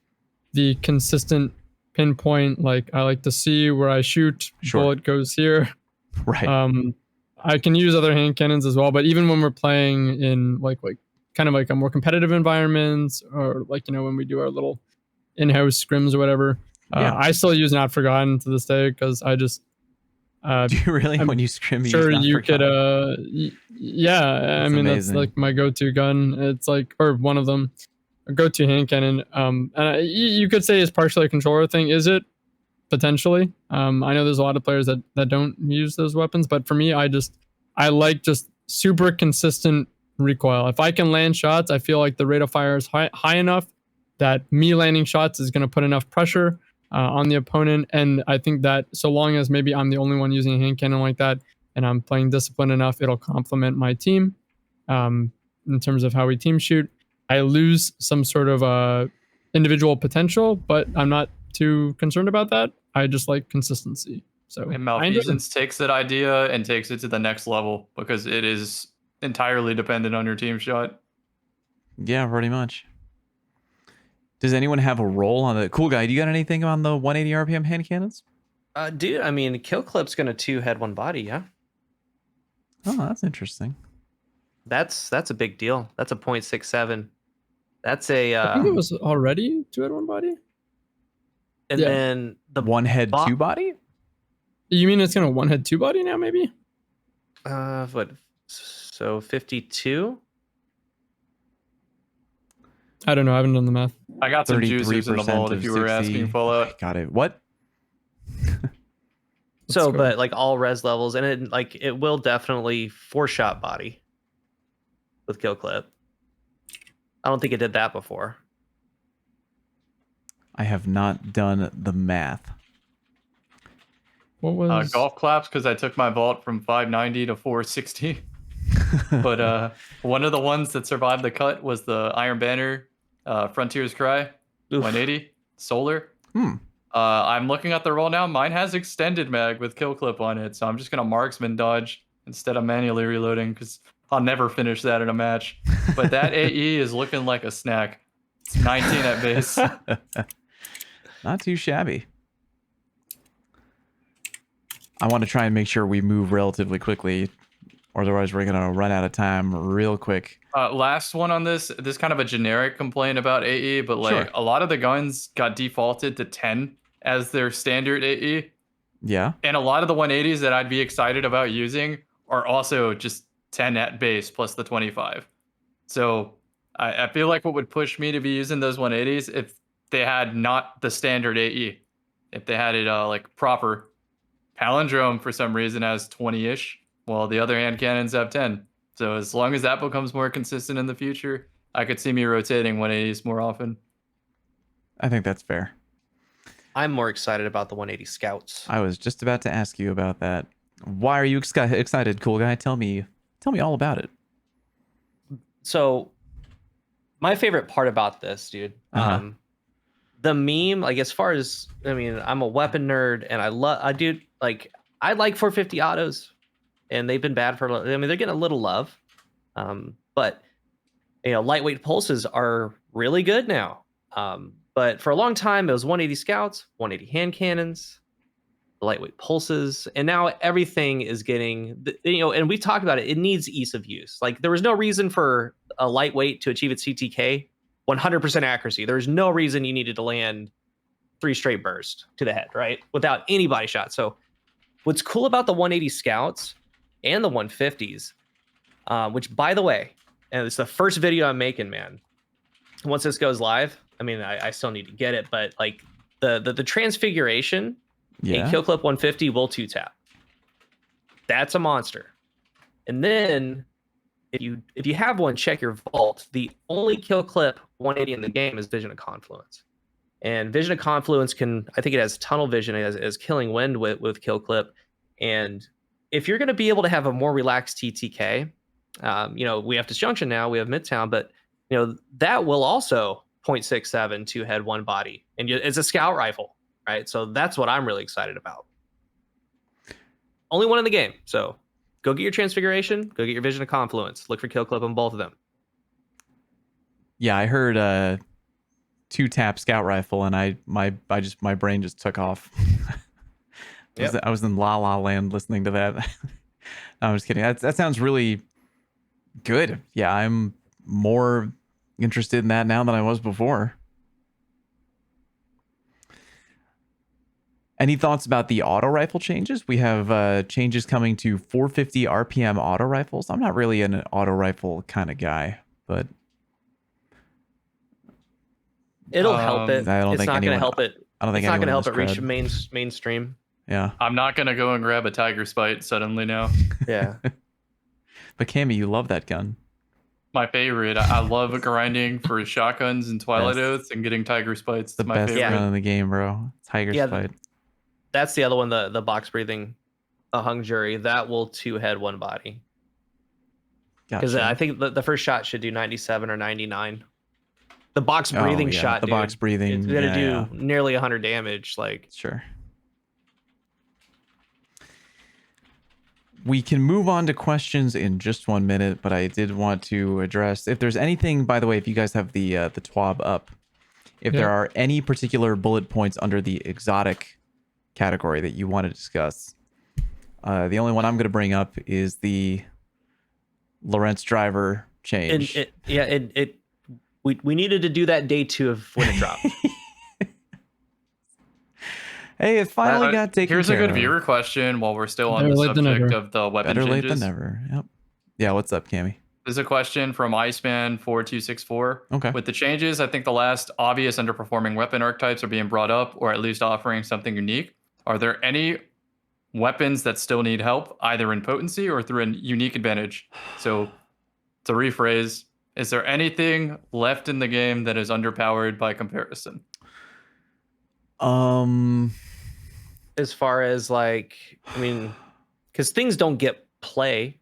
the consistent pinpoint. Like I like to see where I shoot, bullet goes here.
Right.
I can use other hand cannons as well, but even when we're playing in like kind of like a more competitive environment, or like, you know, when we do our little in-house scrims or whatever, I still use Not Forgotten to this day, because I just
do you really? When you scrim,
sure you could yeah, I mean, amazing. That's like my go-to gun. It's like, or one of them, a go-to hand cannon. And you could say it's partially a controller thing. Is it? Potentially. I know there's a lot of players that don't use those weapons, but for me, I like just super consistent recoil. If I can land shots, I feel like the rate of fire is high enough that me landing shots is going to put enough pressure on the opponent. And I think that so long as maybe I'm the only one using a hand cannon like that and I'm playing disciplined enough, it'll complement my team in terms of how we team shoot. I lose some sort of individual potential, but I'm not too concerned about that. I just like consistency. So
And Malfeasance takes that idea and takes it to the next level because it is entirely dependent on your team shot.
Yeah, pretty much. Does anyone have a role on the cool guy? Do you got anything on the 180 RPM hand cannons?
Dude, I mean, Kill Clip's gonna 2-head 1 body, yeah.
Oh, that's interesting.
That's a big deal. That's a 0.67. That's a
I think it was already 2-head 1 body.
and then the
1 head 2 body?
You mean it's gonna 1-head 2 body now, maybe?
What? So 52.
I don't know. I haven't done the math.
I got some juicers in the vault if you were
60.
asking, Fallout.
Got it. What?
So,
go.
but like all res levels, and it will definitely 4-shot body with Kill Clip. I don't think it did that before.
I have not done the math.
What was
Golf claps because I took my vault from 590 to 460. But one of the ones that survived the cut was the Iron Banner Frontier's Cry 180 Solar. I'm looking at the roll now. Mine has extended mag with kill clip on it, so I'm just gonna marksman dodge instead of manually reloading because I'll never finish that in a match. But that AE is looking like a snack. It's 19 at base.
Not too shabby. I want to try and make sure we move relatively quickly, or otherwise we're gonna run out of time real quick.
Last one on this kind of a generic complaint about AE, but like
Sure.
a lot of the guns got defaulted to 10 as their standard AE.
Yeah.
And a lot of the 180s that I'd be excited about using are also just 10 at base plus the 25. So I feel like what would push me to be using those 180s if they had not the standard AE, if they had it like proper. Palindrome for some reason has 20-ish, while the other hand cannons have 10. So as long as that becomes more consistent in the future, I could see me rotating 180s more often.
I think that's fair.
I'm more excited about the 180 Scouts.
I was just about to ask you about that. Why are you excited, cool guy? Tell me all about it.
So my favorite part about this, dude, the meme, like as far as, I mean, I'm a weapon nerd and I like 450 autos and they've been bad for, I mean, they're getting a little love. But you know, lightweight pulses are really good now. But for a long time, it was 180 Scouts, 180 hand cannons, lightweight pulses, and now everything is getting, you know, and we talked about it, it needs ease of use. Like there was no reason for a lightweight to achieve its CTK 100% accuracy. There's no reason you needed to land 3 straight bursts to the head, right? Without any body shot. So what's cool about the 180 Scouts and the 150s, which by the way, and it's the first video I'm making, man. Once this goes live, I mean, I still need to get it, but like the transfiguration in Kill Clip 150 will 2-tap. That's a monster. And then if you have one, check your vault. The only Kill Clip 180 in the game is Vision of Confluence. And Vision of Confluence I think it has tunnel vision as Killing Wind with Kill Clip. And if you're going to be able to have a more relaxed TTK, you know, we have Disjunction now, we have Midtown, but you know, that will also 0.67 2-head 1 body. And it's a scout rifle, right? So that's what I'm really excited about. Only one in the game. So go get your Transfiguration, go get your Vision of Confluence. Look for Kill Clip on both of them.
Yeah, I heard 2-tap scout rifle, and my brain just took off. I was in La La Land listening to that. No, I'm just kidding. That sounds really good. Yeah, I'm more interested in that now than I was before. Any thoughts about the auto rifle changes? We have changes coming to 450 RPM auto rifles. I'm not really an auto rifle kind of guy, but
it'll help it. It's not going to help it.
I don't think
it's not going to help it
crowd.
reach mainstream.
Yeah.
I'm not going to go and grab a Tiger Spite suddenly now.
Yeah.
But Cammy, you love that gun.
my favorite. I love grinding for shotguns and Twilight
Best.
Oaths and getting Tiger Spites.
The
It's my
best
favorite.
gun in the game, bro. Tiger
Yeah,
Spite.
That's the other one, the box breathing, a hung jury. That will 2-head 1 body. Because
Gotcha.
I think the first shot should do 97 or 99. The box
Oh,
breathing
yeah,
shot,
the
dude,
box breathing,
it's gonna
yeah,
do
yeah.
nearly 100 damage. Like,
Sure. We can move on to questions in just 1 minute, but I did want to address if there's anything, by the way, if you guys have the TWAB up, if there are any particular bullet points under the exotic category that you want to discuss. The only one I'm going to bring up is the Lorentz driver change.
we needed to do that day 2 of when it dropped.
Hey, it finally got taken
Here's a
care
good
of.
viewer question while we're still on
Better
the
late than
subject
never.
of the weapon
Better late
changes.
than never. Yep. Yeah, what's up, Cammy?
There's a question from Iceman4264.
Okay.
With the changes, I think the last obvious underperforming weapon archetypes are being brought up, or at least offering something unique. Are there any weapons that still need help, either in potency or through a unique advantage? So, to rephrase, is there anything left in the game that is underpowered by comparison?
As far as like, I mean, because things don't get play,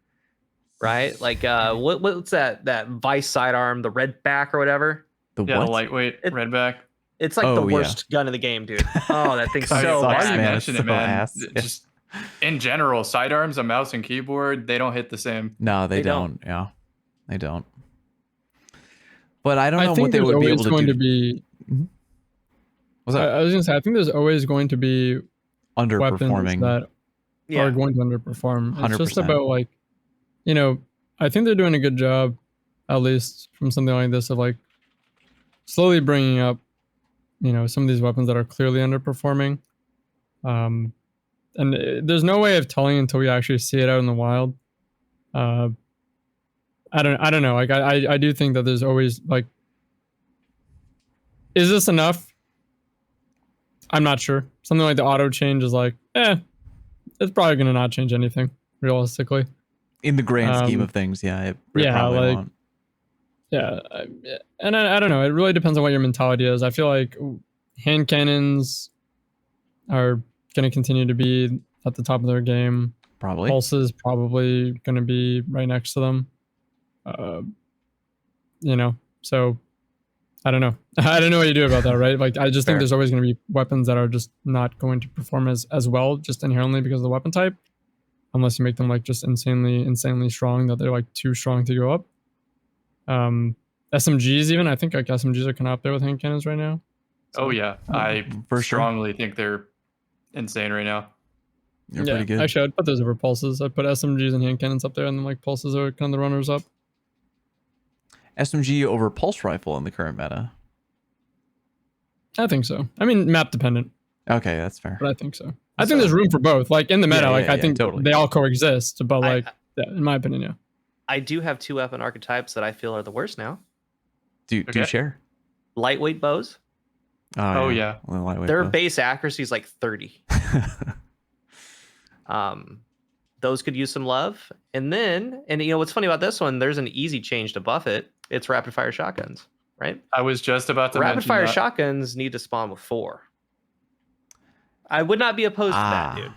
right? Like, what's that Vice sidearm, the red back or whatever?
The lightweight redback.
It's like the worst gun in the game, dude. Oh, that thing's so
why
bad.
you
man.
mention
It's
it,
so
man?
ass.
Just in general, sidearms, a mouse and keyboard, they don't hit the same.
No, they don't. Yeah, they don't. But I don't know
I think
what they would be able to
going
do.
to be.
What's that?
I was gonna say, I think there's always going to be weapons
Underperforming.
that are going to underperform. It's just
100%.
about like, I think they're doing a good job, at least from something like this, of like slowly bringing up, some of these weapons that are clearly underperforming. And there's no way of telling until we actually see it out in the wild. I don't know. Like I do think that there's always like, is this enough? I'm not sure. Something like the auto change is like, it's probably gonna not change anything realistically.
In the grand scheme of things, yeah. It probably
like,
won't.
Yeah, and I don't know. It really depends on what your mentality is. I feel like hand cannons are gonna continue to be at the top of their game.
Probably.
Pulses probably gonna be right next to them. So I don't know. I don't know what you do about that, right? Like, I just think there's always going to be weapons that are just not going to perform as well, just inherently because of the weapon type, unless you make them like just insanely strong, that they're like too strong to go up. SMGs even, I think like SMGs are kind of up there with hand cannons right now.
So, oh yeah, I strongly think they're insane right now.
They're pretty good.
Actually, I'd put those over pulses. I'd put SMGs and hand cannons up there, and then like pulses are kind of the runners up.
SMG over pulse rifle in the current meta.
I think so. I mean, map dependent.
Okay, that's fair.
But I think so. I think there's room for both. Like in the meta, I think
totally.
they all coexist. But like, in my opinion, yeah.
I do have 2 weapon archetypes that I feel are the worst now.
Do share?
Lightweight bows.
Oh yeah.
Their base accuracy is like 30. Those could use some love. And what's funny about this one, there's an easy change to buff it. It's rapid fire shotguns, right?
I was just about to
rapid
mention
fire
that.
shotguns need to spawn with 4. I would not be opposed to that, dude.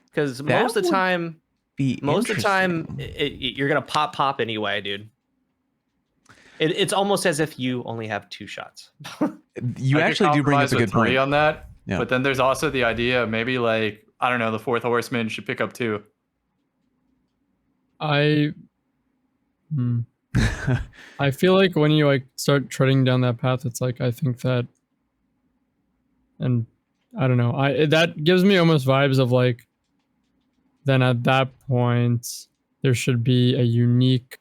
Because most of the time, you're gonna pop anyway, dude. It's almost as if you only have 2 shots.
You actually do bring up a good point
on that.
Yeah.
But then there's also the idea of maybe like, I don't know, the 4th horseman should pick up 2.
I feel like when you like start treading down that path, it's like I think that, and I don't know, that gives me almost vibes of like, then at that point there should be a unique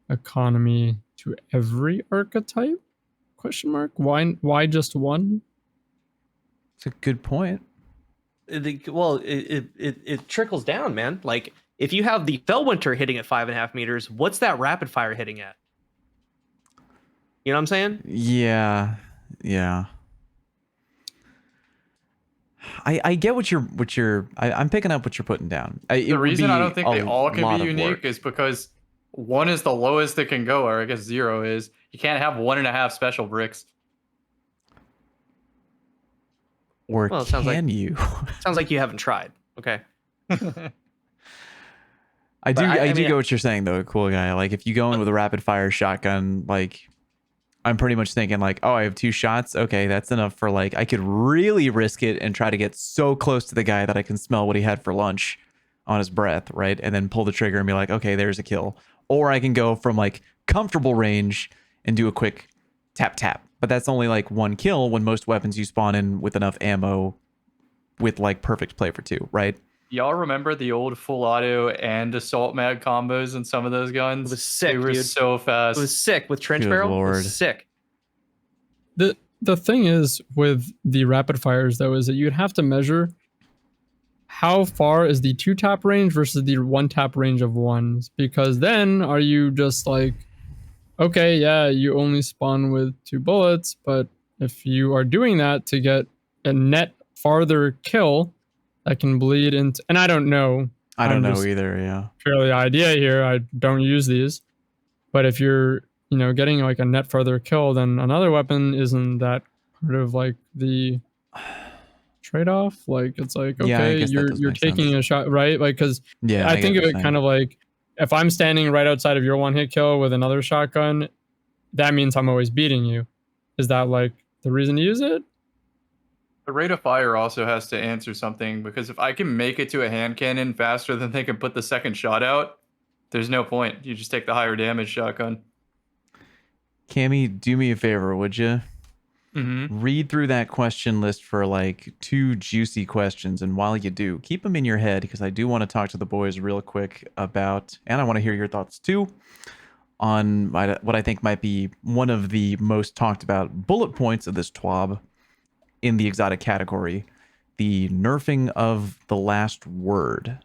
economy to every archetype? Question mark. Why just one?
It's a good point.
It trickles down, man. Like if you have the Fellwinter hitting at 5.5 meters, what's that rapid fire hitting at? You know what I'm saying?
Yeah. I get what you're I'm picking up what you're putting down.
The reason I don't think they all can be unique is because 1 is the lowest it can go, or I guess 0 is. You can't have 1.5 special bricks.
Or
Well, it sounds
can
like-
you?
Sounds like you haven't tried. Okay.
I do.
But
I do
mean,
get what you're saying, though. Cool guy. Like, if you go in with a rapid fire shotgun, like, I'm pretty much thinking like, oh, I have 2 shots. Okay, that's enough for like, I could really risk it and try to get so close to the guy that I can smell what he had for lunch on his breath, right? And then pull the trigger and be like, okay, there's a kill. Or I can go from like comfortable range and do a quick tap tap. But that's only like 1 kill when most weapons you spawn in with enough ammo with like perfect play for 2, right?
Y'all remember the old full auto and assault mag combos in some of those guns?
It was sick,
They were
dude.
so fast.
It was sick with trench
Good
barrel. It
Lord.
was sick.
The thing is with the rapid fires though is that you'd have to measure how far is the 2 tap range versus the 1 tap range of ones, because then are you just like, okay, yeah, you only spawn with 2 bullets, but if you are doing that to get a net farther kill that can bleed into, and I don't know.
I don't
I'm
know
just
either. Yeah.
purely idea here. I don't use these, but if you're, you know, getting like a net further kill, then another weapon isn't that part of like the trade-off. Like it's like,
Yeah, I
okay,
guess that
you're
does make
taking
sense.
a shot, right? Like, because
Yeah.
I
get
think
what
of
you're
it kind
saying.
of like, if I'm standing right outside of your 1-hit kill with another shotgun, that means I'm always beating you. Is that like the reason to use it?
The rate of fire also has to answer something, because if I can make it to a hand cannon faster than they can put the second shot out, there's no point. You just take the higher damage shotgun.
Cammy, do me a favor, would you?
Mm-hmm.
Read through that question list for like 2 juicy questions, and while you do, keep them in your head, because I do want to talk to the boys real quick about, and I want to hear your thoughts too, on what I think might be one of the most talked about bullet points of this TWAB in the exotic category, the nerfing of the last word.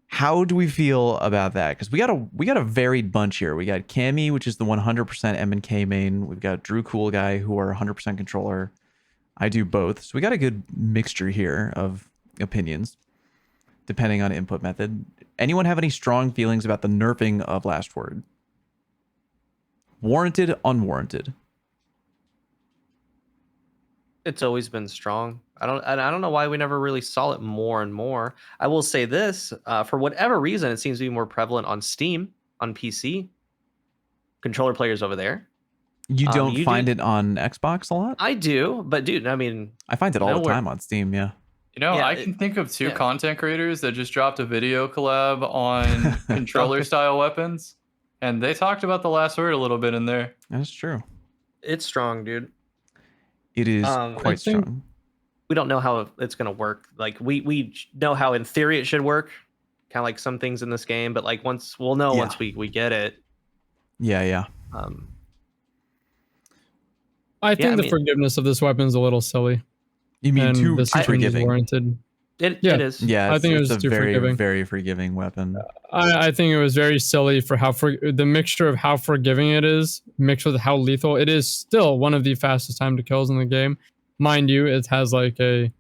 How do we feel about that? Because we got a varied bunch here. We got Cammy, which is the 100% M&K main. We've got Drew Cool Guy, who are 100% controller. I do both. So we got a good mixture here of opinions, depending on input method. Anyone have any strong feelings about the nerfing of last word? Warranted, unwarranted?
It's always been strong. I don't know why we never really saw it more and more. I will say this, for whatever reason, it seems to be more prevalent on Steam, on PC. Controller players over there.
You don't
you
find
do-
it on Xbox a lot?
I do, but dude, I mean,
I find it all the
nowhere-
time on Steam, yeah.
You know,
Yeah,
I can think of 2
yeah.
content creators that just dropped a video collab on controller style weapons, and they talked about the last word a little bit in there.
That's true.
it's strong, dude.
It is
I
quite
think-
strong.
We don't know how it's gonna work. Like we know how in theory it should work, kind of like some things in this game. But like we'll know
Yeah.
once we get it.
Yeah.
I think
I
the
mean-
forgiveness of this weapon is a little silly.
You mean
and
too
this weapon is
forgiving?
warranted.
It
Yeah.
is.
Yeah,
I think it
it's
was
a
too
very,
forgiving.
very forgiving weapon.
I think it was very silly for how the mixture of how forgiving it is mixed with how lethal. It is still one of the fastest time to kills in the game. Mind you, it has like a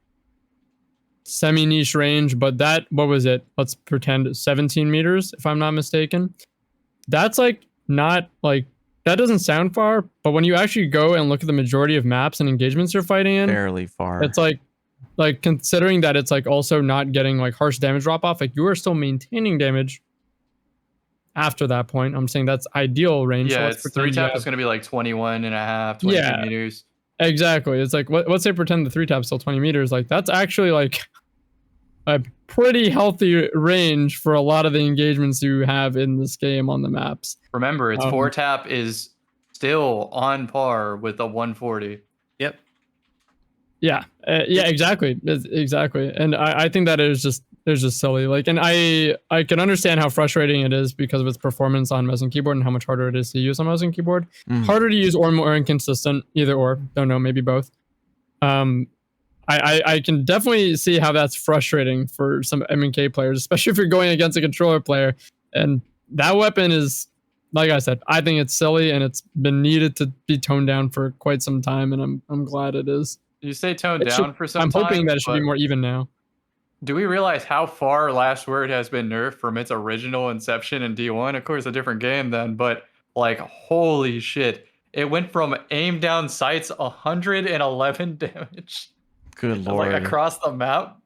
semi-niche range, but what was it? Let's pretend 17 meters, if I'm not mistaken. That's like not like, that doesn't sound far, but when you actually go and look at the majority of maps and engagements you're fighting in,
Fairly far.
it's like considering that it's like also not getting like harsh damage drop off, like you are still maintaining damage after that point. I'm saying that's ideal range. so
Yeah,
let's
it's
pretend
3
you
tap
have-
is going to be like 21.5, 22
Yeah.
meters.
Exactly. It's like let's say pretend the 3 tap's still 20 meters. Like that's actually like a pretty healthy range for a lot of the engagements you have in this game on the maps.
Remember, its 4 tap is still on par with a 140.
Yep.
Yeah, exactly, exactly. And I think that it's just silly. Like, and I can understand how frustrating it is because of its performance on mouse and keyboard and how much harder it is to use on mouse and keyboard.
Mm.
Harder to use or more inconsistent, either or. Don't know, maybe both. I can definitely see how that's frustrating for some M&K players, especially if you're going against a controller player. And that weapon is, like I said, I think it's silly and it's been needed to be toned down for quite some time, and I'm glad it is.
You say toned
It
down
should-
for some
I'm
time.
hoping that it should be
but
more even now.
do we realize how far Last Word has been nerfed from its original inception in D1? Of course, a different game then, but like, holy shit. It went from aim down sights 111 damage.
Good lord.
Like across the map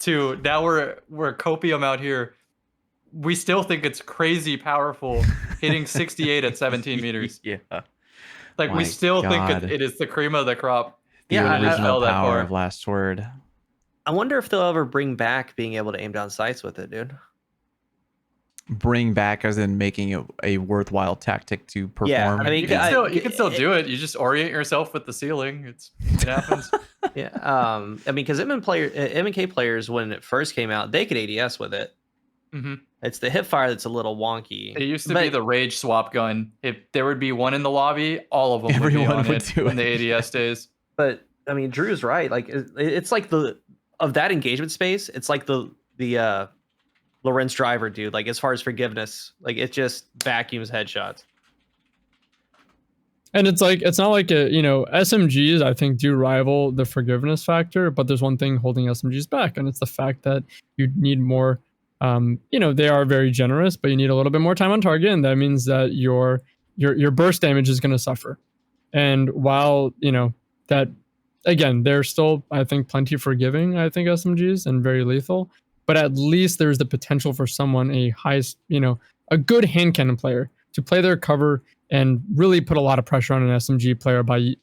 to now we're copium out here. We still think it's crazy powerful, hitting 68 at 17 meters.
Yeah.
Like
My
we still think
God.
it is the cream of the crop.
The
Yeah,
original
that
power
far.
of Last Word.
I wonder if they'll ever bring back being able to aim down sights with it, dude.
Bring back as in making it a worthwhile tactic to perform.
Yeah, I mean,
You can still do it. You just orient yourself with the ceiling. It happens.
Yeah. I mean, because M&K players, when it first came out, they could ADS with it.
Mm-hmm.
It's the hip fire that's a little wonky.
It used to be the rage swap gun. If there would be one in the lobby, all of them
Everyone
would be on
would
it
do
in the ADS days.
But I mean, Drew's right. Like it's like of that engagement space, it's like the Lorenz driver, dude. Like as far as forgiveness, like it just vacuums headshots.
And it's like, it's not like SMGs I think do rival the forgiveness factor, but there's one thing holding SMGs back, and it's the fact that you need more. They are very generous, but you need a little bit more time on target, and that means that your burst damage is going to suffer. And while that, again, they're still, I think, plenty forgiving, I think, SMGs, and very lethal, but at least there's the potential for someone, a good hand cannon player, to play their cover and really put a lot of pressure on an SMG player by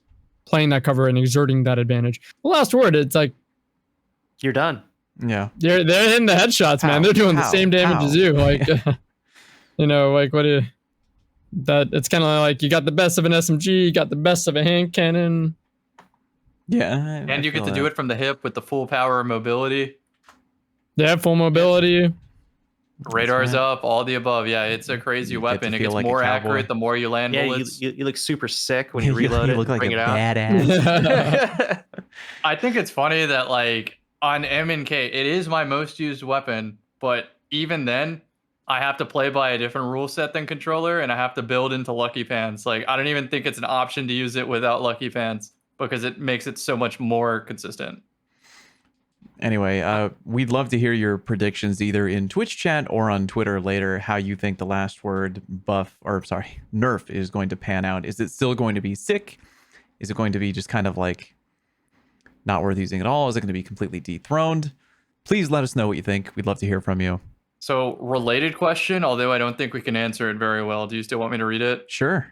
playing that cover and exerting that advantage. The Last Word, it's like,
You're done.
Yeah.
they're hitting the headshots, man. They're doing the same damage as you. Like, like what do you, that it's kind of like you got the best of an SMG, you got the best of a hand cannon.
Yeah.
And you get to do it from the hip with the full power mobility.
They have full mobility.
Radars up, all the above. Yeah, it's a crazy
You get
weapon.
to
It
feel
gets
like a
more
cowboy.
accurate the more you land
Yeah,
bullets.
you look super sick when you reload
You
it
look
and
like
bring
a
it out.
badass.
I think it's funny that like on M&K, it is my most used weapon, but even then, I have to play by a different rule set than controller, and I have to build into Lucky Pants. Like I don't even think it's an option to use it without Lucky Pants because it makes it so much more consistent.
Anyway, we'd love to hear your predictions either in Twitch chat or on Twitter later, how you think the Last Word nerf is going to pan out. Is it still going to be sick? Is it going to be just kind of like not worth using at all? Is it going to be completely dethroned? Please let us know what you think. We'd love to hear from you.
So related question, although I don't think we can answer it very well. Do you still want me to read it?
Sure.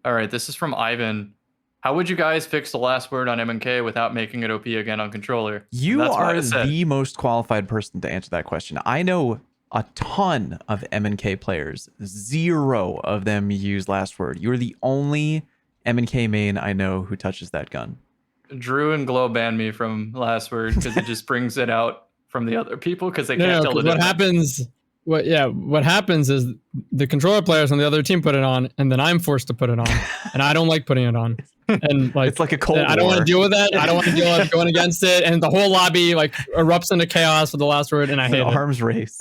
All right, this is from Ivan. How would you guys fix the Last Word on M&K without making it OP again on controller?
You are the most qualified person to answer that question. I know a ton of M&K players. 0 of them use Last Word. You're the only M&K main I know who touches that gun.
Drew and Glow banned me from Last Word because it just brings it out from the other people because they can't tell the difference.
What happens is the controller players on the other team put it on, and then I'm forced to put it on, and I don't like putting it on. And like
it's like a cold war.
I don't want to deal with that. I don't want to deal with going against it, and the whole lobby like erupts into chaos with the Last Word, and I hate it.
Arms race.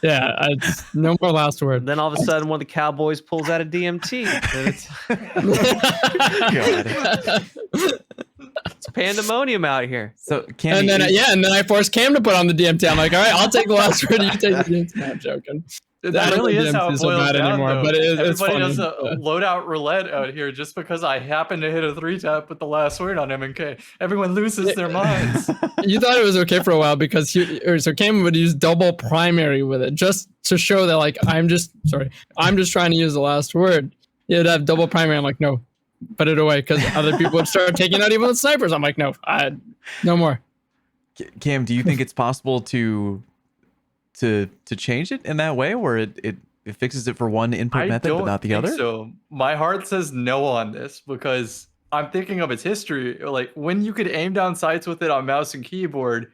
Yeah, it's no more Last Word.
Then all of a sudden, one of the cowboys pulls out a DMT. It's pandemonium out here.
So Cam,
and then I forced Cam to put on the DMT. I'm like, all right, I'll take the Last Word. You take the DMT. No, I'm joking.
That really is how it boils down,
anymore,
though.
but it's
Everybody
funny.
does a loadout roulette out here just because I happen to hit a 3-tap with the Last Word on M&K. Everyone loses their minds.
You thought it was okay for a while because Cam would use double primary with it just to show that like I'm just trying to use the Last Word. You'd have double primary. I'm like, no, put it away, because other people would start taking out even with snipers. I'm like, no more.
Cam, do you think it's possible to change it in that way where it fixes it for one input method but not the other?
So my heart says no on this because I'm thinking of its history. Like when you could aim down sights with it on mouse and keyboard,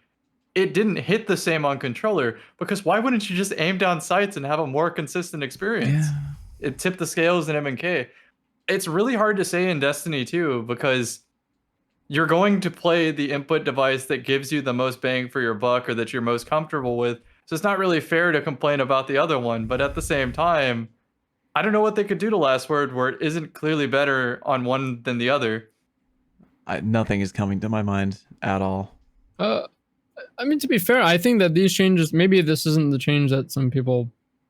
it didn't hit the same on controller, because why wouldn't you just aim down sights and have a more consistent experience?
Yeah.
It tipped the scales in M&K. It's really hard to say in Destiny 2 because you're going to play the input device that gives you the most bang for your buck or that you're most comfortable with. So it's not really fair to complain about the other one. But at the same time, I don't know what they could do to Last Word where it isn't clearly better on one than the other.
Nothing is coming to my mind at all.
I mean, to be fair, I think that these changes, maybe this isn't the change that some people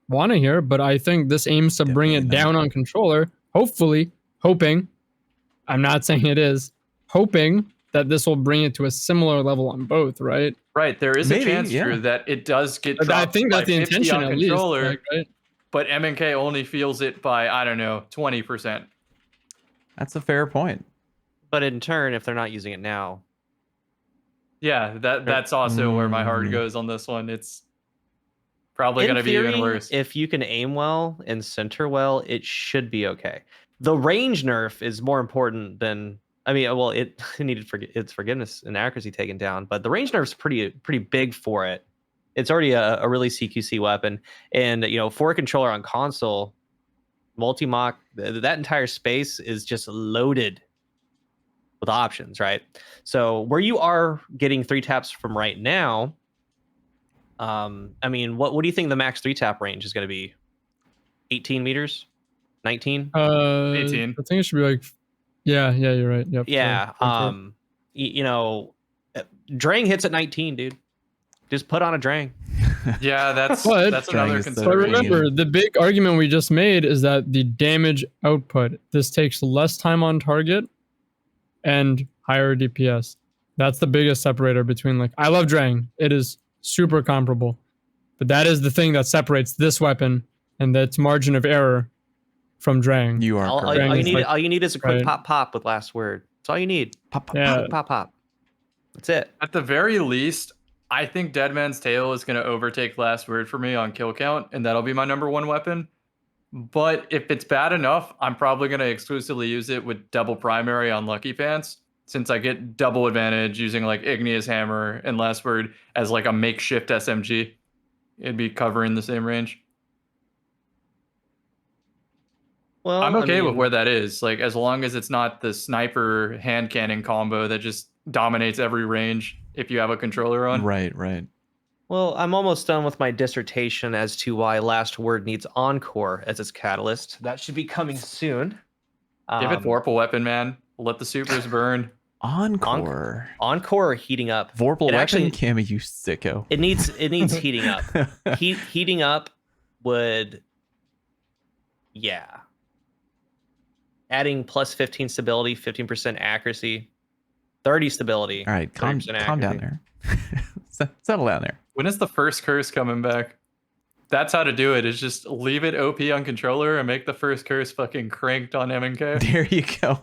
want to hear, but I think this aims to bring it
Definitely not.
down on controller. Hopefully, hoping, I'm not saying it is, hoping that this will bring it to a similar level on both, right?
Right, there is
Maybe,
a chance,
yeah.
Drew, that it does get
But I
dropped
think
by
that's the
50
intention
on
at least,
controller,
like, right?
but MNK only feels it by, I don't know, 20%.
That's a fair point.
But in turn, if they're not using it now,
Yeah, that's also where my heart
Mm.
goes on this one. It's probably
in
going to be even
theory,
worse.
if you can aim well and center well, it should be okay. The range nerf is more important than, I mean, well, it needed its forgiveness and accuracy taken down, but the range nerf's pretty big for it. It's already a really CQC weapon, and for a controller on console, multi-mock, that entire space is just loaded with options, right? So where you are getting 3 taps from right now, I mean, what do you think the max 3 tap range is going to be? 18 meters, 19?
18.
I think it should be like, yeah, you're right. Yep.
Yeah. Drang hits at 19, dude. Just put on a Drang.
Yeah, that's
But-
another
Is the
But
consideration.
remember, the big argument we just made is that the damage output, this takes less time on target and higher DPS. That's the biggest separator between, like, I love Drang. It is super comparable. But that is the thing that separates this weapon and that's margin of error from Drang.
You are
All
correct.
you
It's
need,
like-
all you need is a quick
right.
pop with last word. That's all you need.
Pop, pop,
Yeah.
Pop. That's it.
At the very least, I think Dead Man's Tale is going to overtake last word for me on kill count, and that'll be my number 1 weapon. But if it's bad enough, I'm probably going to exclusively use it with double primary on Lucky Pants, since I get double advantage using like Igneous Hammer and Last Word as like a makeshift SMG. It'd be covering the same range.
Well,
I'm okay with
mean,
where that is. Like, as long as it's not the sniper hand cannon combo that just dominates every range if you have a controller on.
Right.
Well, I'm almost done with my dissertation as to why Last Word needs Encore as its catalyst. That should be coming soon.
Give it Vorpal Weapon, man. Let the supers burn.
Encore.
Encore heating up.
Vorpal
It
weapon,
actually-
Cammy, you sicko.
It needs heating up. Heating up would, yeah. Adding plus 15 stability, 15% accuracy, 30 stability.
All right, calm
30%
down
accuracy.
there. Settle down there.
When is the first curse coming back? That's how to do it, is just leave it OP on controller and make the first curse fucking cranked on MNK.
There you go.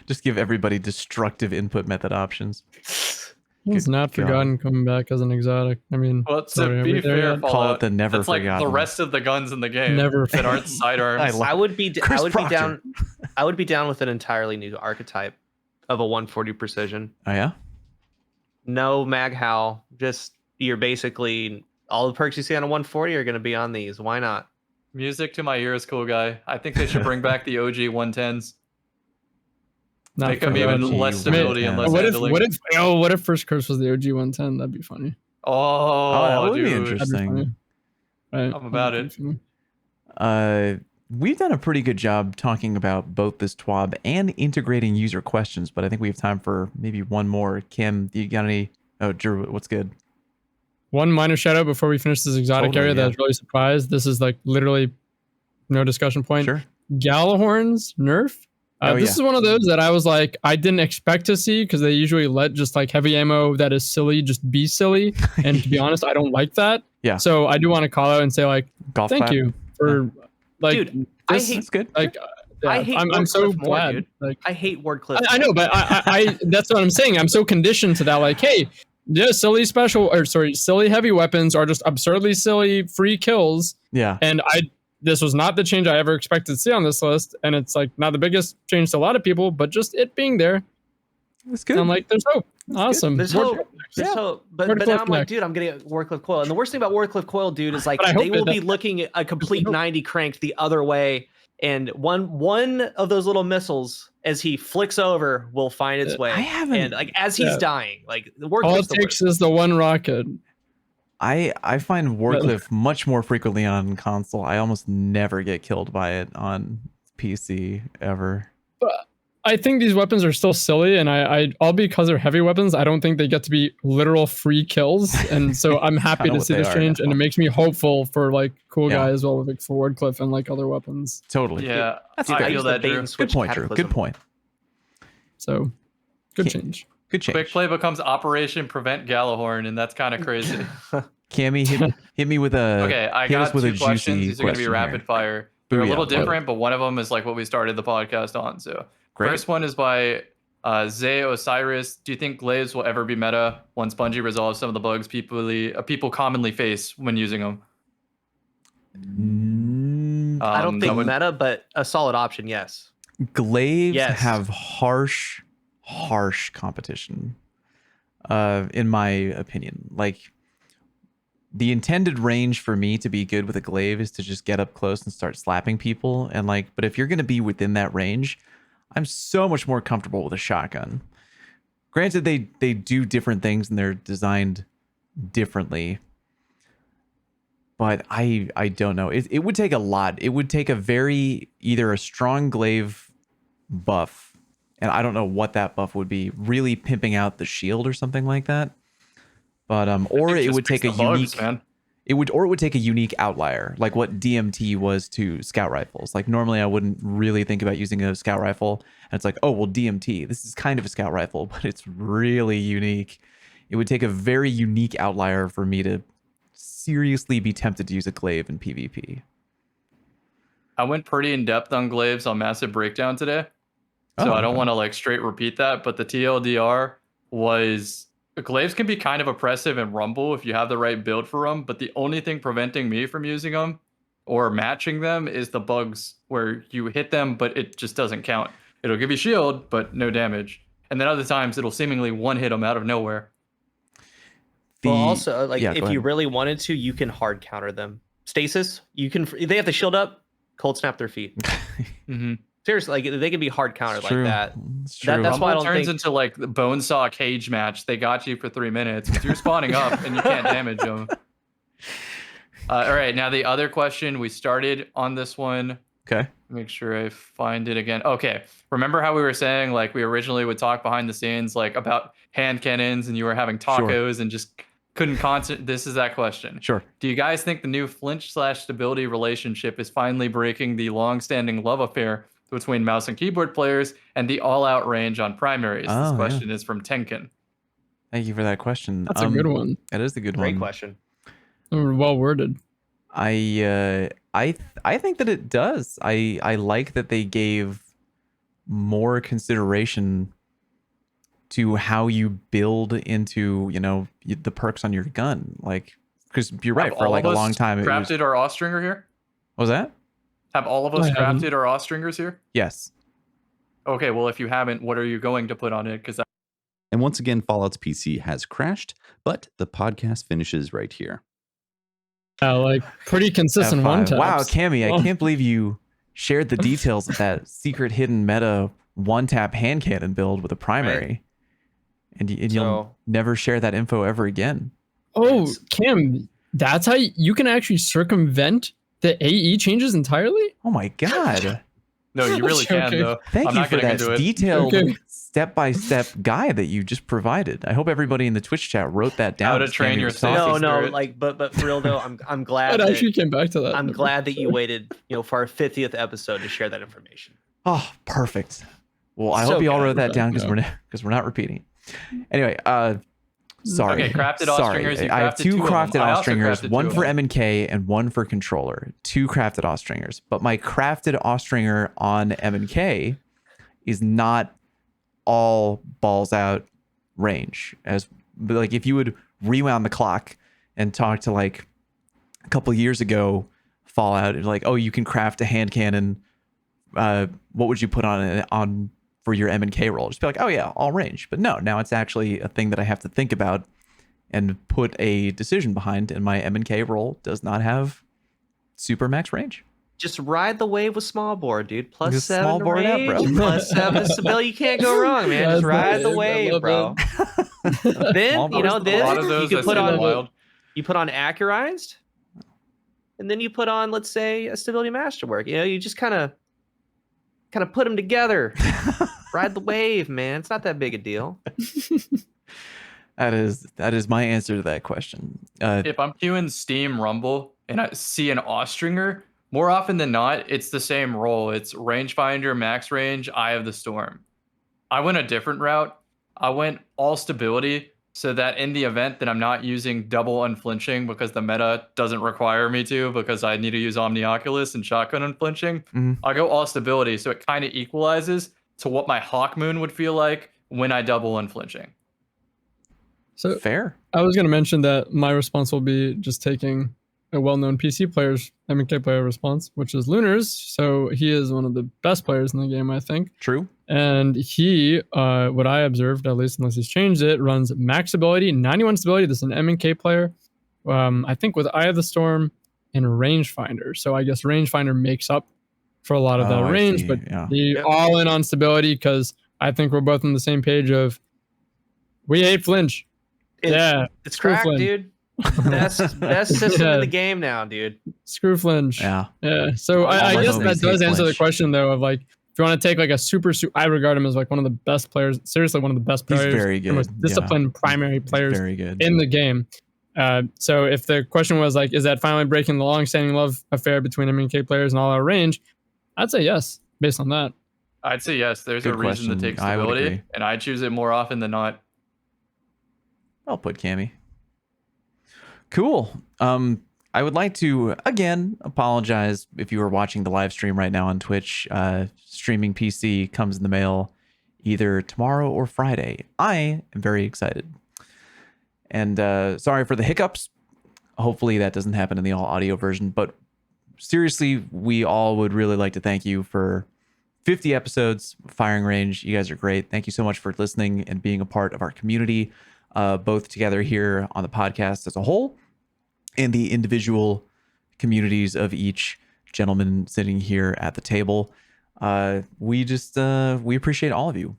Just give everybody destructive input method options.
It's
Good
not
God.
forgotten coming back as an exotic. I mean,
Well,
sorry,
to
are
be
we there
fair,
yet?
Call it
Fallout,
the never
that's like the
forgotten.
rest of the guns in the game
Never
that aren't sidearms.
I love-
I would be
Chris Proctor.
down. I would be down with an entirely new archetype of a 140 precision.
Oh yeah.
No mag howl. Just you're basically all the perks you see on a 140 are going to be on these. Why not?
Music to my ears, cool guy. I think they should bring back the OG 110s.
Not
Make them
forgotten.
even less
OG
stability and less
What if
handling.
what if first curse was the OG 110? That'd be funny.
Oh,
that would be
dude.
interesting.
That'd be funny. Right.
I'm about
that'd be funny.
We've done a pretty good job talking about both this TWAB and integrating user questions, but I think we have time for maybe one more. Kim, you got any? Oh, Drew, what's good?
One minor shout out before we finish this exotic
Totally,
area that I
yeah.
was really surprised. This is like literally no discussion point.
Sure.
Gjallarhorn's Nerf. This
yeah.
is one of those that I was like, I didn't expect to see because they usually let just like heavy ammo that is silly just be silly. And to be honest, I don't like that.
Yeah.
So I do want to call out and say like,
Golf
thank
clap?
you for like,
Dude, I
this-
hate-
That's good.
like,
I hate
I'm so
Wardcliffe more,
glad.
dude.
Like,
I hate Wardcliffe.
I know, but I that's what I'm saying. I'm so conditioned to that. Like, hey, yeah, silly heavy weapons are just absurdly silly free kills.
Yeah.
And this was not the change I ever expected to see on this list. And it's like not the biggest change to a lot of people, but just it being there.
That's good.
I'm like, there's hope. Awesome.
There's
Ward-
hope. There's
Yeah.
hope. But
Wardcliffe
now I'm like,
next.
dude, I'm getting Wardcliffe Coil. And the worst thing about Wardcliffe Coil, dude, is like
But I hope
they will
it
be
does-
looking at a complete
hope.
90 cranked the other way. And one of those little missiles, as he flicks over, will find its way.
I haven't-
And like as he's
Yeah.
dying, like the
All
Wardcliffe's
it
the
takes
worst.
is the one rocket.
I find Wardcliffe much more frequently on console. I almost never get killed by it on PC ever.
I think these weapons are still silly, and all because they're heavy weapons, I don't think they get to be literal free kills, and so I'm happy to see this change, and it makes me hopeful for like cool guy as well with like Forward Cliff and like other weapons.
Totally.
Yeah,
That's
I
fair.
feel that, Drew.
Good point, Drew. Good point.
So, good change.
Good change.
Quick play becomes Operation Prevent Gjallarhorn, and that's kind of crazy.
Cammy, hit me with a.
Okay, I got two questions. These are going to be rapid fire. They're a little different, but one of them is like what we started the podcast on. So, first one is by Zay Osiris. Do you think Glaives will ever be meta once Bungie resolves some of the bugs people commonly face when using them?
I don't think meta, but a solid option, yes.
Glaives have harsh competition, in my opinion. Like, the intended range for me to be good with a glaive is to just get up close and start slapping people. And like, but if you're going to be within that range, I'm so much more comfortable with a shotgun. Granted, they do different things and they're designed differently. But I don't know. It would take a lot. It would take either a strong glaive buff, and I don't know what that buff would be, really pimping out the shield or something like that. But or it would take a unique it would take a unique outlier, like what DMT was to scout rifles. Like normally I wouldn't really think about using a scout rifle, and it's like, oh well, DMT, this is kind of a scout rifle, but it's really unique. It would take a very unique outlier for me to seriously be tempted to use a glaive in PvP.
I went pretty in depth on glaives on Massive Breakdown today, so I don't want to like straight repeat that, but the TLDR was glaives can be kind of oppressive and rumble if you have the right build for them, but the only thing preventing me from using them or matching them is the bugs where you hit them, but it just doesn't count. It'll give you shield, but no damage. And then other times it'll seemingly one-hit them out of nowhere.
Well, also, like if you really wanted to, you can hard counter them. Stasis, they have the shield up, cold snap their feet. Seriously, like they can be hard countered like that. That's why I don't
turns into like the Bonesaw cage match. They got you for 3 minutes because you're spawning up and you can't damage them. All right, now the other question. We started on this one.
Okay.
Make sure I find it again. Okay. Remember how we were saying like we originally would talk behind the scenes like about hand cannons and you were having tacos and just couldn't concentrate. This is that question.
Sure.
Do you guys think the new flinch/stability relationship is finally breaking the long-standing love affair between mouse and keyboard players and the all-out range on primaries? This question is from Tenkin.
Thank you for that question.
That's a good one.
That is a good one.
Great question.
Well worded.
I think that it does. I like that they gave more consideration to how you build into, the perks on your gun. Like, because you're right, for like a long time
it crafted our Austringer here.
What was that?
Have all of us crafted our Austringers here?
Yes.
Okay, well, if you haven't, what are you going to put on it?
And once again, Fallout's PC has crashed, but the podcast finishes right here.
Like pretty consistent one taps.
Wow, Cammy, I can't believe you shared the details of that secret hidden meta one tap hand cannon build with a primary. Right. And you'll never share that info ever again.
Oh, Cam, that's how you can actually circumvent the AE changes entirely?
Oh my god.
No, you really can though.
Thank you for that detailed step-by-step guide that you just provided. I hope everybody in the Twitch chat wrote that down.
How to train your
No, like but for real though, I'm glad
that actually came back to that.
I'm glad that you waited, for our 50th episode to share that information.
Oh, perfect. Well, I hope you all wrote that down because we're not repeating. Anyway, sorry.
Okay, crafted Austringers.
I have two crafted Austringers, one for M&K and one for controller. Two crafted Austringers. But my crafted Austringer on M&K is not all balls out range. But like if you would rewound the clock and talk to like a couple years ago Fallout, like, oh, you can craft a hand cannon. What would you put on for your M&K roll? Just be like, oh yeah, all range. But no, now it's actually a thing that I have to think about and put a decision behind, and my M&K roll does not have super max range.
Just ride the wave with small board, dude. Plus
Just
7
small board
range,
up, bro.
plus 7 stability. You can't go wrong, man. Just ride the wave, bro. Then, you can put on you put on accurized, and then you put on, let's say, a stability masterwork. You just kind of put them together. Ride the wave, man. It's not that big a deal.
That is my answer to that question.
If I'm queuing Steam Rumble and I see an Austringer, more often than not, it's the same role. It's rangefinder, max range, Eye of the Storm. I went a different route. I went all stability so that in the event that I'm not using double unflinching because the meta doesn't require me to because I need to use Omnioculus and shotgun unflinching, I go all stability so it kind of equalizes to what my Hawk Moon would feel like when I double unflinching.
So
Fair.
I was going to mention that my response will be just taking a well-known PC player's MK player response, which is Lunar's. So he is one of the best players in the game, I think.
True.
And he, what I observed, at least unless he's changed it, runs max ability, 91 stability. This is an MK player. I think with Eye of the Storm and Rangefinder. So I guess Rangefinder makes up for a lot of that range, but he all in on stability because I think we're both on the same page of we hate flinch.
It's cracked,
flinch.
dude. Best system in the game now, dude.
Screw flinch.
Yeah.
So I guess
homies
that does
hate
answer the
flinch.
question though of like if you want to take like a super, I regard him as like one of the best players. Seriously, one of the best
He's
players.
very
the
good.
most disciplined primary players
Very good.
in the game. So if the question was like, is that finally breaking the long-standing love affair between MK players and all our range? I'd say yes, based on that.
I'd say yes. There's
Good
a reason to
question.
take
I would
stability,
agree.
and I choose it more often than not.
I'll put Cammy. Cool. I would like to again apologize if you are watching the live stream right now on Twitch. Streaming PC comes in the mail either tomorrow or Friday. I am very excited. And sorry for the hiccups. Hopefully that doesn't happen in the all audio version. But seriously, we all would really like to thank you for 50 episodes, Firing Range. You guys are great. Thank you so much for listening and being a part of our community, both together here on the podcast as a whole and the individual communities of each gentleman sitting here at the table. We appreciate all of you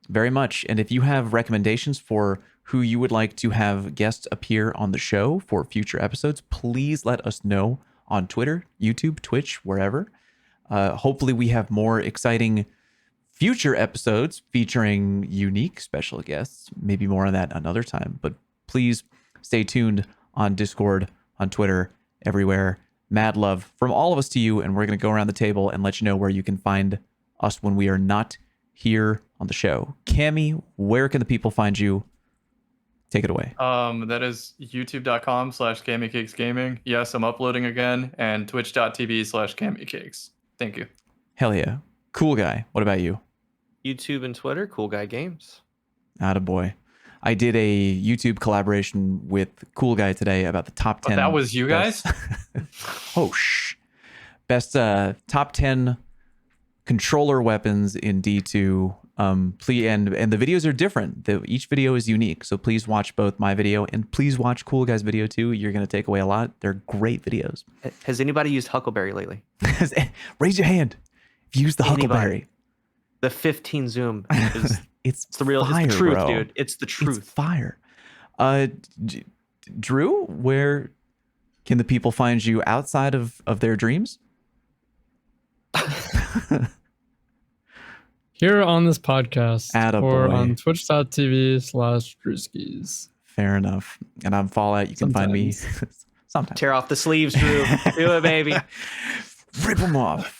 very much. And if you have recommendations for who you would like to have guests appear on the show for future episodes, please let us know on Twitter, YouTube, Twitch, wherever. Hopefully we have more exciting future episodes featuring unique special guests. Maybe more on that another time. But please stay tuned on Discord, on Twitter, everywhere. Mad love from all of us to you, and we're going to go around the table and let you know where you can find us when we are not here on the show. Cammy, where can the people find you? Take it away.
That is youtube.com/CammyCakesGaming. Yes, I'm uploading again, and twitch.tv/CammyCakes. Thank you.
Hell yeah. Cool guy. What about you?
YouTube and Twitter, Cool Guy Games.
Attaboy. I did a YouTube collaboration with Cool Guy today about the top 10.
That was you guys?
Oh, best top 10 controller weapons in D2. And the videos are different. Each video is unique. So please watch both my video and please watch Cool Guy's video too. You're going to take away a lot. They're great videos.
Has anybody used Huckleberry lately?
Raise your hand if you use the
Anybody.
Huckleberry.
The 15 zoom is
It's
the real
fire,
it's the truth,
bro.
dude. It's the truth.
It's fire. Drew, where can the people find you outside of their dreams?
Here on this podcast
Attaboy.
or on twitch.tv/Drewskis.
Fair enough. And I'm Fallout. You can find me sometimes.
Tear off the sleeves, Drew. Do it, baby.
Rip them off.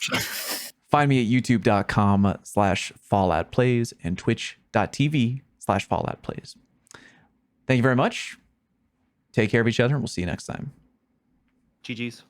Find me at youtube.com/FalloutPlays and twitch.tv/FalloutPlays. Thank you very much. Take care of each other, and we'll see you next time.
GG's.